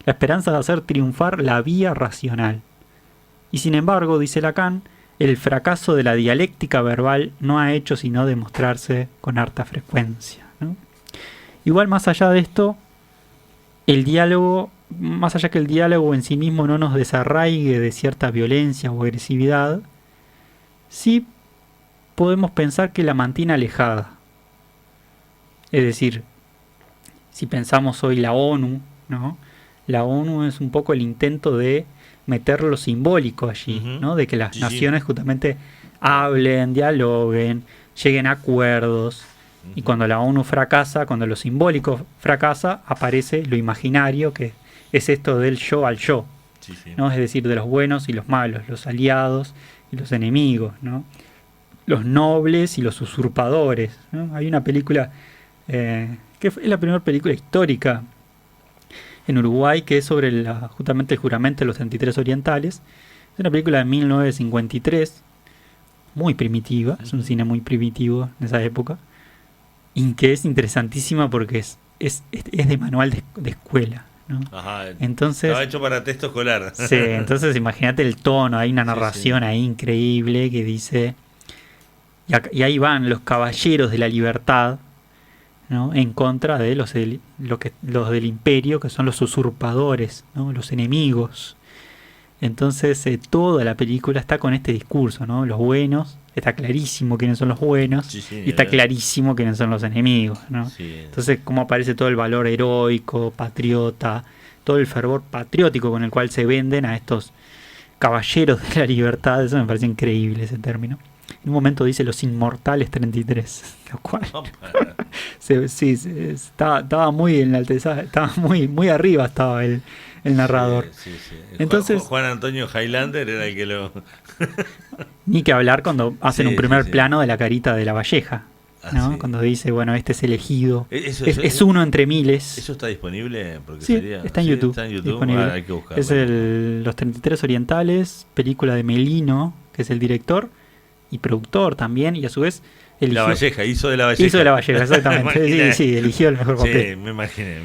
la esperanza de hacer triunfar la vía racional. Y sin embargo, dice Lacan, el fracaso de la dialéctica verbal no ha hecho sino demostrarse con harta frecuencia, ¿no? Igual, más allá de esto, el diálogo, más allá que el diálogo en sí mismo no nos desarraigue de cierta violencia o agresividad, sí podemos pensar que la mantiene alejada. Es decir, si pensamos hoy la ONU, ¿no? La ONU es un poco el intento de meter lo simbólico allí, ¿no? De que las naciones justamente hablen, dialoguen, lleguen a acuerdos. Y cuando la ONU fracasa, cuando lo simbólico fracasa, aparece lo imaginario, que es esto del yo al yo, ¿no? Es decir, de los buenos y los malos, los aliados y los enemigos, ¿no? Los nobles y los usurpadores, ¿no? Hay una película que es la primera película histórica en Uruguay, que es sobre justamente el juramento de los 33 orientales. Es una película de 1953, muy primitiva, es un cine muy primitivo en esa época, y que es interesantísima porque es de manual de escuela, ¿no? Ajá, entonces, estaba hecho para texto escolar. Sí, entonces imagínate el tono, hay una narración ahí increíble que dice, y ahí van los caballeros de la libertad, ¿no? En contra de los del imperio, que son los usurpadores, ¿no? Los enemigos. Entonces toda la película está con este discurso, ¿no? Los buenos, está clarísimo quiénes son los buenos, y está clarísimo quiénes son los enemigos, ¿no? Entonces cómo aparece todo el valor heroico, patriota, todo el fervor patriótico con el cual se venden a estos caballeros de la libertad. Eso me parece increíble, ese término. En un momento dice los inmortales 33, lo cual estaba muy en la alteza, estaba muy arriba estaba el narrador. Entonces, Juan Antonio Highlander era el que lo... Ni que hablar cuando hacen un primer plano de la carita de la Valleja, ¿no? Cuando dice, bueno, este es elegido, es uno entre miles. ¿Eso está disponible? Porque está en YouTube. Está en YouTube. Hay que buscarlo. Es Los 33 Orientales, película de Melino, que es el director y productor también, y a su vez eligió... La Valleja, hizo de la Valleja. Hizo de la Valleja, exactamente. sí, eligió el mejor papel. Sí, me imaginé.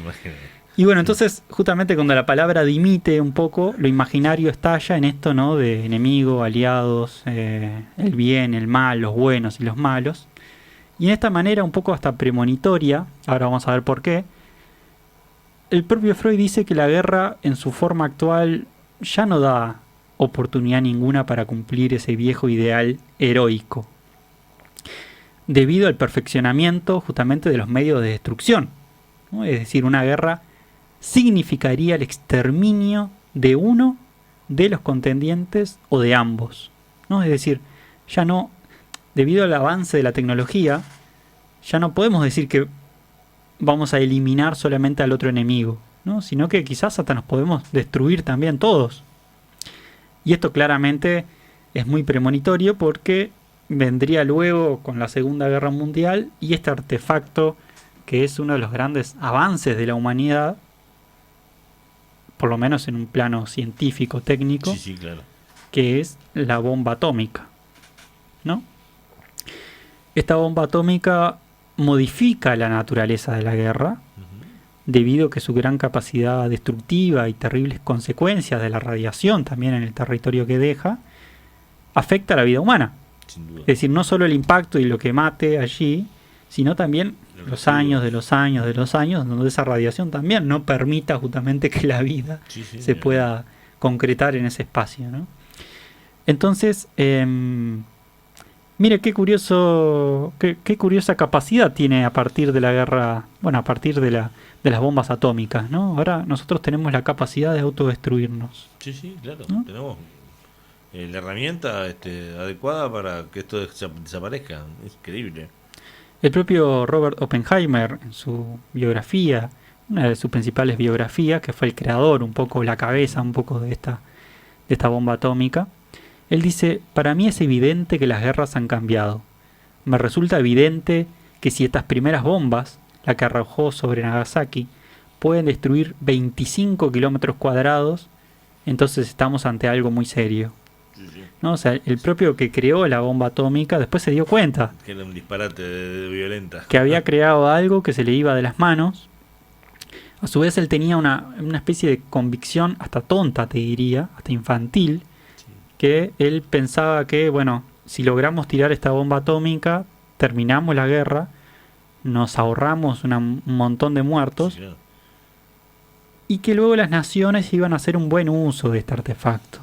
Y bueno, entonces, justamente cuando la palabra dimite un poco, lo imaginario estalla en esto, ¿no? De enemigo, aliados, el bien, el mal, los buenos y los malos. Y en esta manera, un poco hasta premonitoria, ahora vamos a ver por qué, el propio Freud dice que la guerra en su forma actual ya no da oportunidad ninguna para cumplir ese viejo ideal heroico, debido al perfeccionamiento justamente de los medios de destrucción, ¿no? Es decir, una guerra significaría el exterminio de uno de los contendientes o de ambos, ¿no? Es decir, ya no, debido al avance de la tecnología, ya no podemos decir que vamos a eliminar solamente al otro enemigo, ¿no? Sino que quizás hasta nos podemos destruir también todos. Y esto claramente es muy premonitorio porque vendría luego con la Segunda Guerra Mundial y este artefacto que es uno de los grandes avances de la humanidad, por lo menos en un plano científico, técnico, claro, que es la bomba atómica, ¿no? Esta bomba atómica modifica la naturaleza de la guerra, debido a que su gran capacidad destructiva y terribles consecuencias de la radiación también en el territorio que deja, afecta a la vida humana. Sin duda. Es decir, no solo el impacto y lo que mate allí, sino también los años de los años, donde esa radiación también no permita justamente que la vida se pueda concretar en ese espacio, ¿no? Entonces, Mire qué curioso, qué curiosa capacidad tiene a partir de la guerra, bueno, a partir de las bombas atómicas, ¿no? Ahora nosotros tenemos la capacidad de autodestruirnos, Sí, sí, claro. ¿no? Tenemos la herramienta adecuada para que esto desaparezca. Es increíble. El propio Robert Oppenheimer, en su biografía, una de sus principales biografías, que fue el creador, un poco la cabeza, un poco de esta bomba atómica, él dice: para mí es evidente que las guerras han cambiado. Me resulta evidente que si estas primeras bombas, la que arrojó sobre Nagasaki, pueden destruir 25 kilómetros cuadrados, entonces estamos ante algo muy serio. Sí, sí. ¿No? O sea, el propio que creó la bomba atómica después se dio cuenta Que era un disparate de violenta. que había creado algo que se le iba de las manos. A su vez él tenía una especie de convicción hasta tonta, te diría, hasta infantil, Sí, que él pensaba que, bueno, si logramos tirar esta bomba atómica, terminamos la guerra, nos ahorramos un montón de muertos, sí, claro. y que luego las naciones iban a hacer un buen uso de este artefacto.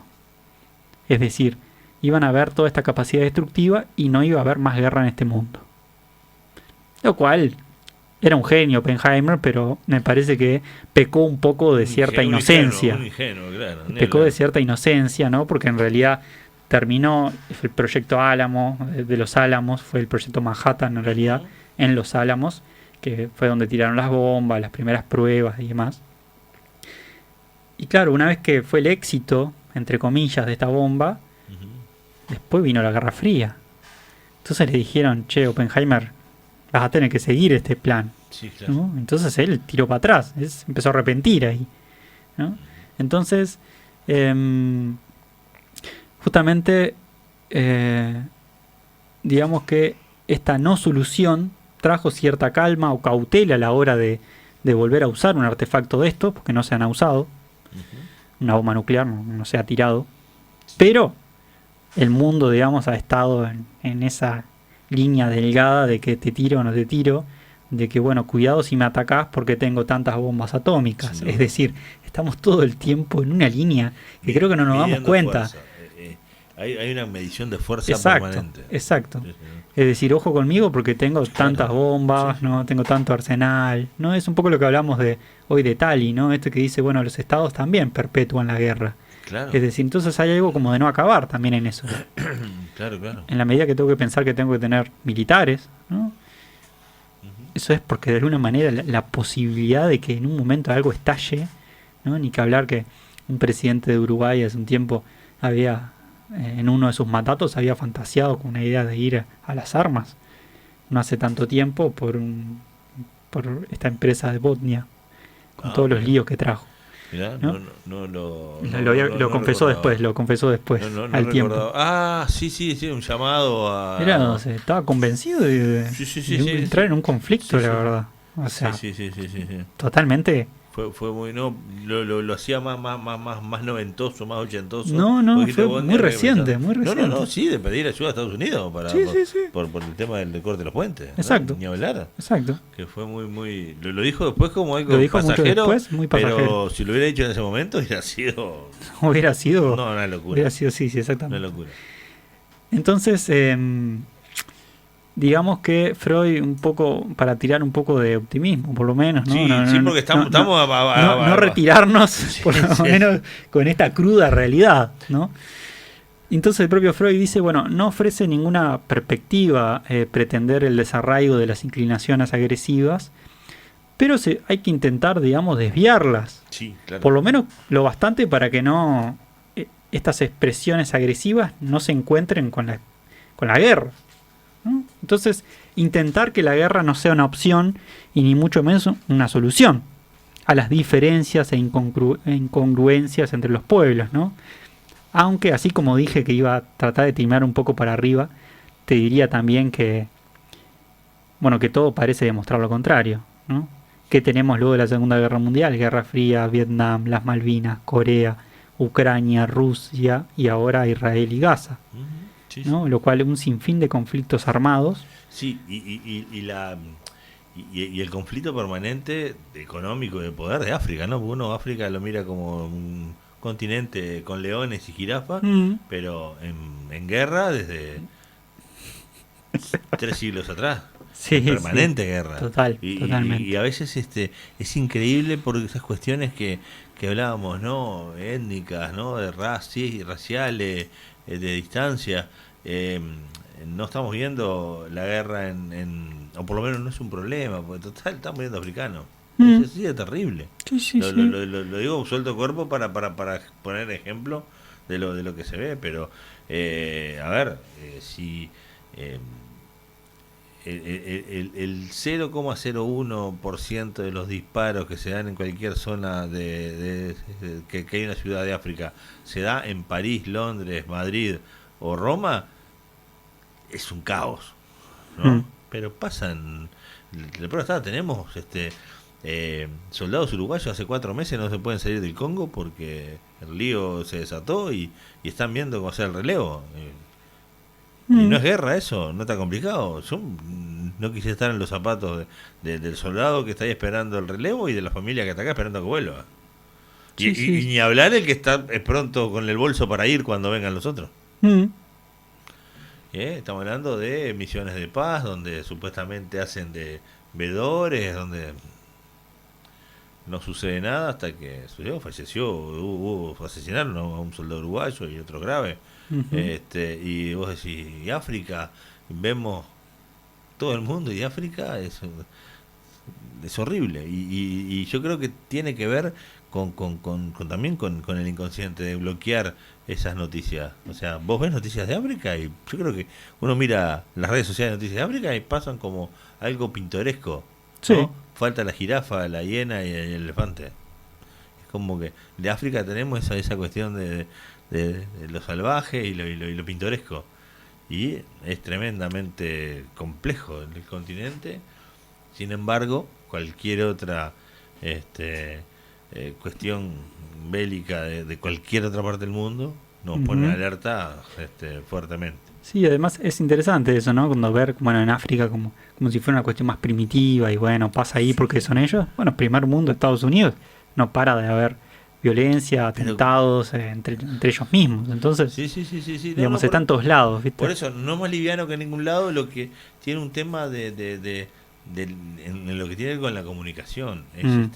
Es decir, iban a ver toda esta capacidad destructiva y no iba a haber más guerra en este mundo. Lo cual era un genio Oppenheimer, pero me parece que pecó un poco de cierta inocencia. Un ingenuo, claro. Pecó de cierta inocencia, ¿no? Porque en realidad terminó el proyecto Álamo, de los Álamos, fue el proyecto Manhattan en realidad, en los Álamos, que fue donde tiraron las bombas, las primeras pruebas y demás. Y claro, una vez que fue el éxito, entre comillas, de esta bomba, después vino la Guerra Fría. Entonces le dijeron: che, Oppenheimer, vas a tener que seguir este plan, Sí, claro. ¿no? Entonces él tiró para atrás, empezó a arrepentir ahí, ¿no? Entonces, justamente, digamos que esta no solución trajo cierta calma o cautela a la hora de volver a usar un artefacto de estos, porque no se han usado. Una bomba nuclear no se ha tirado, pero el mundo, digamos, ha estado en esa línea delgada de que te tiro o no te tiro, de que, bueno, cuidado si me atacás porque tengo tantas bombas atómicas. Sí, no. Es decir, estamos todo el tiempo en una línea que creo que no nos damos Midiendo cuenta. fuerza. Hay una medición de fuerza Exacto, permanente. exacto. Sí, sí. Es decir, ojo conmigo porque tengo tantas bombas, Sí. no tengo tanto arsenal. No es un poco lo que hablamos de hoy de Tali, ¿no? Esto que dice, bueno, los estados también perpetúan la guerra. Claro. Es decir, entonces hay algo como de no acabar también en eso. Claro, claro. En la medida que tengo que pensar que tengo que tener militares, ¿no? Eso es porque de alguna manera la posibilidad de que en un momento algo estalle, ¿no? Ni que hablar que un presidente de Uruguay hace un tiempo había, en uno de sus mandatos, había fantaseado con una idea de ir a las armas, no hace tanto tiempo, por esta empresa de Botnia, con todos los Mirá. líos que trajo. Mirá, ¿no? lo confesó después, lo confesó después, al tiempo. Ah, sí, un llamado a... Era, estaba convencido de entrar en un conflicto, Sí, la sí. verdad. O sea, sí. totalmente. Fue muy... No, lo hacía más noventoso, más ochentoso. No, Porque fue Botnia muy había reciente, pensado- muy reciente. No, sí, de pedir ayuda a Estados Unidos para, Sí. por el tema del corte de los puentes. ¿no? Exacto. Ni hablar. Exacto. Que fue muy... Lo dijo después como algo Lo dijo mucho pasajero, después, muy pasajero. pero si lo hubiera dicho en ese momento hubiera sido... Hubiera sido. No, una locura. Hubiera sido, sí, Una exactamente. locura. Entonces, digamos que Freud, un poco, para tirar un poco de optimismo, por lo menos, ¿no? Sí, porque estamos no retirarnos, por lo sí. menos, con esta cruda realidad, ¿no? Entonces el propio Freud dice, bueno, no ofrece ninguna perspectiva pretender el desarraigo de las inclinaciones agresivas, pero hay que intentar, digamos, desviarlas. Sí, claro. Por lo menos lo bastante para que no estas expresiones agresivas no se encuentren con la guerra, ¿no? Entonces, intentar que la guerra no sea una opción y ni mucho menos una solución a las diferencias e incongruencias entre los pueblos, ¿no? Aunque, así como dije que iba a tratar de timar un poco para arriba, te diría también que, bueno, que todo parece demostrar lo contrario, ¿no? Que tenemos luego de la Segunda Guerra Mundial, Guerra Fría, Vietnam, las Malvinas, Corea, Ucrania, Rusia y ahora Israel y Gaza, Sí, ¿no? Lo cual un sinfín de conflictos armados. Sí, y el conflicto permanente económico de poder de África, ¿no? Porque uno África lo mira como un continente con leones y jirafas, pero en guerra desde 3 siglos atrás. Sí, En permanente sí, guerra. totalmente. Y a veces es increíble por esas cuestiones que hablábamos, ¿no? Étnicas, ¿no? De raciales, de distancia. Eh, no estamos viendo la guerra o por lo menos no es un problema, porque total, estamos viendo africanos. Es Mm, así de terrible. sí, sí, sí. Lo digo suelto cuerpo para poner ejemplo de lo que se ve, pero a ver, si eh, el 0,01% de los disparos que se dan en cualquier zona que hay una ciudad de África se da en París, Londres, Madrid o Roma, es un caos, Mm, ¿no? Pero pasan. La prueba está, tenemos soldados uruguayos hace 4 meses no se pueden salir del Congo porque el lío se desató y están viendo cómo hacer el relevo. Y no mm, es guerra eso, no está complicado. Yo no quise estar en los zapatos del soldado que está ahí esperando el relevo y de la familia que está acá esperando que vuelva. sí, Y sí. ni hablar el que está pronto con el bolso para ir cuando vengan los otros. Mm, Estamos hablando de misiones de paz, donde supuestamente hacen de vedores, donde no sucede nada hasta que sucedió, falleció, asesinaron a un soldado uruguayo y otro grave. ujú, Y vos decís, ¿y África? Vemos todo el mundo y África es horrible. Y yo creo que tiene que ver también con el inconsciente de bloquear esas noticias. O sea, vos ves noticias de África y yo creo que uno mira las redes sociales de noticias de África y pasan como algo pintoresco, sí. ¿no? Falta la jirafa, la hiena y el elefante. Es como que de África tenemos esa cuestión de lo salvaje y lo pintoresco. Y es tremendamente complejo el continente. Sin embargo, cualquier otra este, cuestión bélica de cualquier otra parte del mundo nos pone en Ujú. alerta fuertemente. Sí, además es interesante eso, ¿no? Cuando ver, bueno, en África como si fuera una cuestión más primitiva y bueno, pasa ahí porque son ellos. Bueno, primer mundo, Estados Unidos, no para de haber violencia, Pero atentados entre ellos mismos. Entonces, sí, no, digamos, está en todos lados, por ¿viste? eso no es más liviano que en ningún lado, lo que tiene un tema en lo que tiene que ver con la comunicación. Es Mm,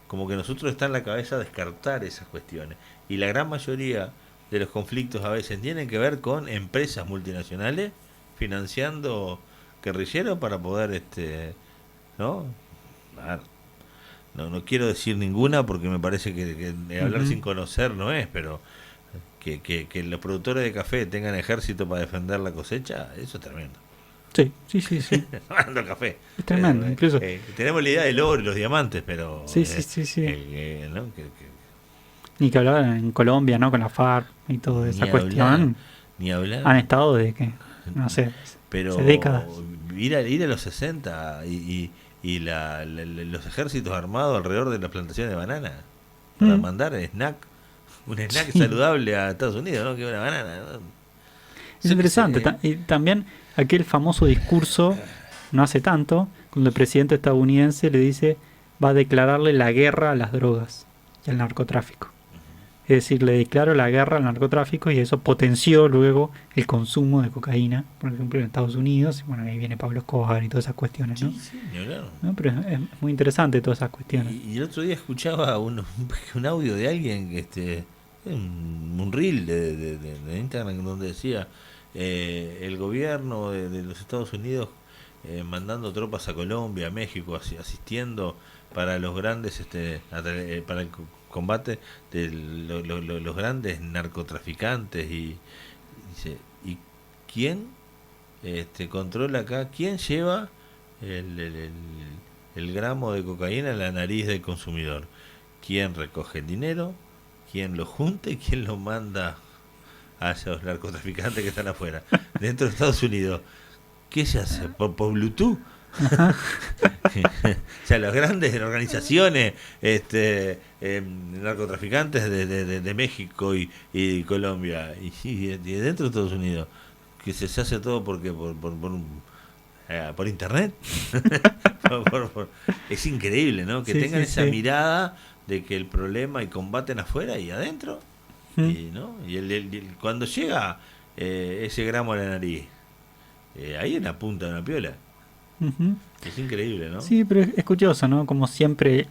como que nosotros está en la cabeza descartar esas cuestiones. Y la gran mayoría de los conflictos a veces tienen que ver con empresas multinacionales financiando guerrilleros para poder, ¿no? A ver, no quiero decir ninguna porque me parece que hablar ujú. sin conocer no es, pero que los productores de café tengan ejército para defender la cosecha, eso es tremendo. Sí, sí, sí, sí. Hablando de café. Es tremendo, incluso. Tenemos la idea del oro y los diamantes, pero Sí, sí, sí, sí. ¿no? Ni que hablar en Colombia, ¿no? Con la FARC y toda esa Ni hablar, cuestión. ni hablar. Han estado desde que, no sé, hace Pero décadas. ir a los 60 y los ejércitos armados alrededor de las plantaciones de banana para Mm, mandar un snack sí, saludable a Estados Unidos, ¿no? Que una banana, ¿no? es Yo qué interesante. sé. Y también aquel famoso discurso, no hace tanto, cuando el presidente estadounidense le dice va a declararle la guerra a las drogas y al narcotráfico. Es decir, le declaró la guerra al narcotráfico y eso potenció luego el consumo de cocaína, por ejemplo, en Estados Unidos. Y bueno, ahí viene Pablo Escobar y todas esas cuestiones, ¿no? Sí, sí, ni hablar. ¿No? Pero es muy interesante todas esas cuestiones. Y el otro día escuchaba un audio de alguien, un reel de Instagram donde decía el gobierno de los Estados Unidos mandando tropas a Colombia, a México, asistiendo para los grandes, para el combate de los grandes narcotraficantes y dice, ¿y quién controla acá? ¿Quién lleva el, el, el- el gramo de cocaína en la nariz del consumidor? ¿Quién recoge el dinero? ¿Quién lo junta y quién lo manda a esos narcotraficantes que están afuera? Dentro de Estados Unidos. ¿Qué se hace? ¿Por Bluetooth? O sea, las grandes organizaciones narcotraficantes de México y Colombia y dentro de Estados Unidos, que se hace todo porque por internet. Es increíble, ¿no? Que Sí, tengan sí, esa sí. mirada de que el problema y combaten afuera y adentro. Mm, Y, ¿no? Cuando llega ese gramo a la nariz, ahí en la punta de una piola. Ujú. Es increíble, ¿no? Sí, pero es curioso, ¿no? Como siempre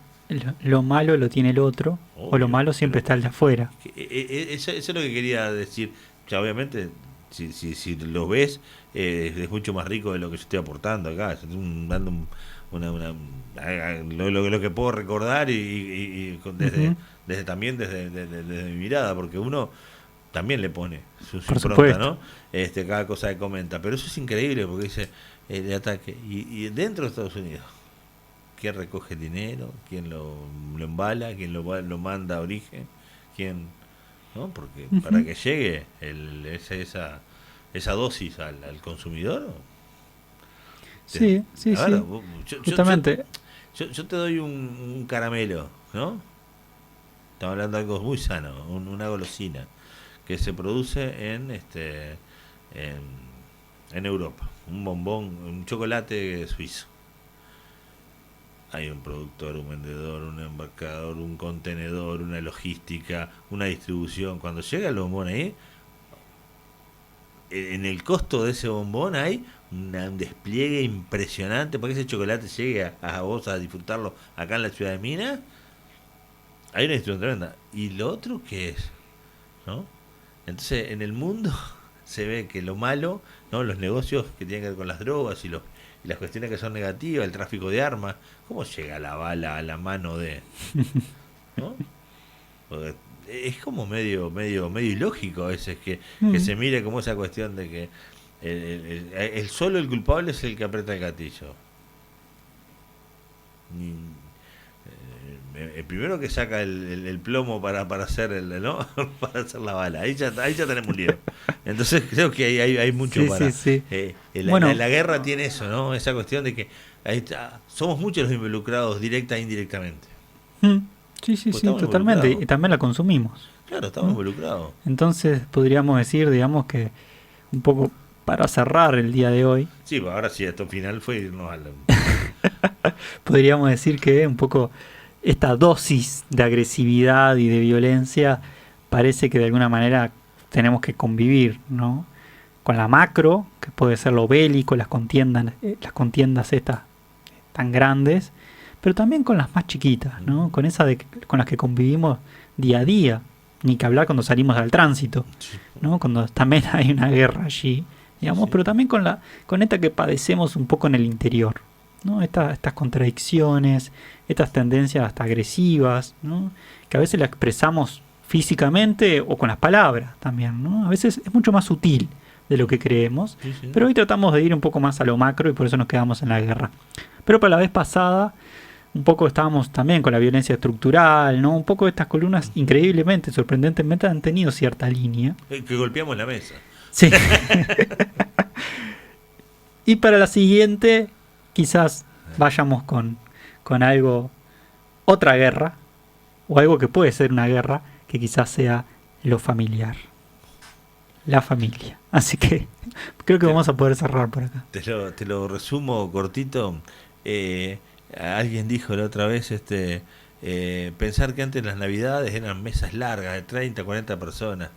lo malo lo tiene el otro, o lo Obvio, malo siempre pero está el de afuera. eso es lo que quería decir. O sea, obviamente, si lo ves, es mucho más rico de lo que yo estoy aportando acá. Yo estoy dando lo que puedo recordar Ujú. desde mi mirada, porque uno también le pone su Por impronta, supuesto. ¿no? Cada cosa que comenta. Pero eso es increíble porque dice el ataque. Y dentro de Estados Unidos, ¿quién recoge el dinero? ¿Quién lo embala? ¿Quién lo manda a origen? ¿Quién? ¿No? Porque para Ujú. que llegue esa dosis al consumidor, te- Sí, sí, a ver, sí. Justamente. yo te doy un caramelo, ¿no? Estamos hablando de algo muy sano, una golosina que se produce en, en Europa, un bombón, un chocolate suizo. Hay un productor, un vendedor, un embarcador, un contenedor, una logística, una distribución. Cuando llega el bombón ahí, en el costo de ese bombón hay un despliegue impresionante para que ese chocolate llegue a vos a disfrutarlo acá en la ciudad de Minas. Hay una distribución tremenda. ¿Y lo otro qué es? ¿No? Entonces, en el mundo se ve que lo malo, ¿no? Los negocios que tienen que ver con las drogas y las cuestiones que son negativas, el tráfico de armas, ¿cómo llega la bala a la mano de, ¿no? Porque es como medio ilógico a veces que Mm. se mire como esa cuestión de que solo el culpable es el que aprieta el gatillo. El primero que saca el plomo para hacer ¿no? para hacer la bala, ahí ya tenemos un lío. Entonces creo que hay mucho Sí, sí, para sí. la, Bueno, la guerra tiene eso, ¿no? Esa cuestión de que somos muchos los involucrados directa e indirectamente. mm, sí, sí, Pues sí, estamos totalmente. involucrados. Y también la consumimos, Claro, estamos ¿no? involucrados. Entonces podríamos decir, digamos que un poco para cerrar el día de hoy, Sí, pues ahora sí, esto final fue irnos al... podríamos decir que un poco esta dosis de agresividad y de violencia parece que de alguna manera tenemos que convivir, ¿no? Con la macro, que puede ser lo bélico, las contiendas estas tan grandes, pero también con las más chiquitas, ¿no? Con con las que convivimos día a día, ni que hablar cuando salimos al tránsito, Sí, ¿no? Cuando también hay una guerra allí, sí, digamos, sí. pero también con esta que padecemos un poco en el interior, ¿no? Estas contradicciones, estas tendencias hasta agresivas, ¿no? Que a veces la expresamos físicamente o con las palabras también, ¿no? A veces es mucho más sutil de lo que creemos, Sí, sí. pero hoy tratamos de ir un poco más a lo macro y por eso nos quedamos en la guerra. Pero para la vez pasada, un poco estábamos también con la violencia estructural, ¿no? Un poco estas columnas, increíblemente, sorprendentemente, han tenido cierta línea. Que golpeamos la mesa. Sí. Y para la siguiente, quizás vayamos con algo, otra guerra, o algo que puede ser una guerra, que quizás sea lo familiar. La familia. Así que creo que Te, vamos a poder cerrar por acá. te lo resumo cortito. Alguien dijo la otra vez, pensar que antes las navidades eran mesas largas de 30, 40 personas.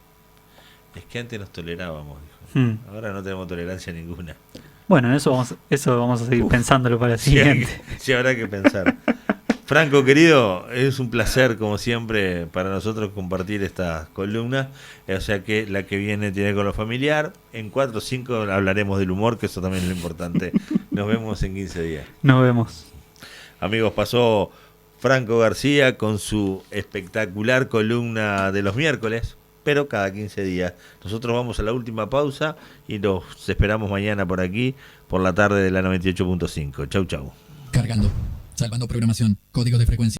Es que antes nos tolerábamos, dijo. Hmm. Ahora no tenemos tolerancia ninguna. Bueno, eso vamos a seguir pensándolo para el siguiente. Sí, habrá que pensar. Franco, querido, es un placer, como siempre, para nosotros compartir estas columnas. O sea que la que viene tiene con lo familiar. En 4 o 5 hablaremos del humor, que eso también es lo importante. Nos vemos en 15 días. Nos vemos. Amigos, pasó Franco García con su espectacular columna de los miércoles, pero cada 15 días. Nosotros vamos a la última pausa y los esperamos mañana por aquí, por la tarde de la 98.5. Chau, chau. Cargando. Salvando programación. Código de frecuencia.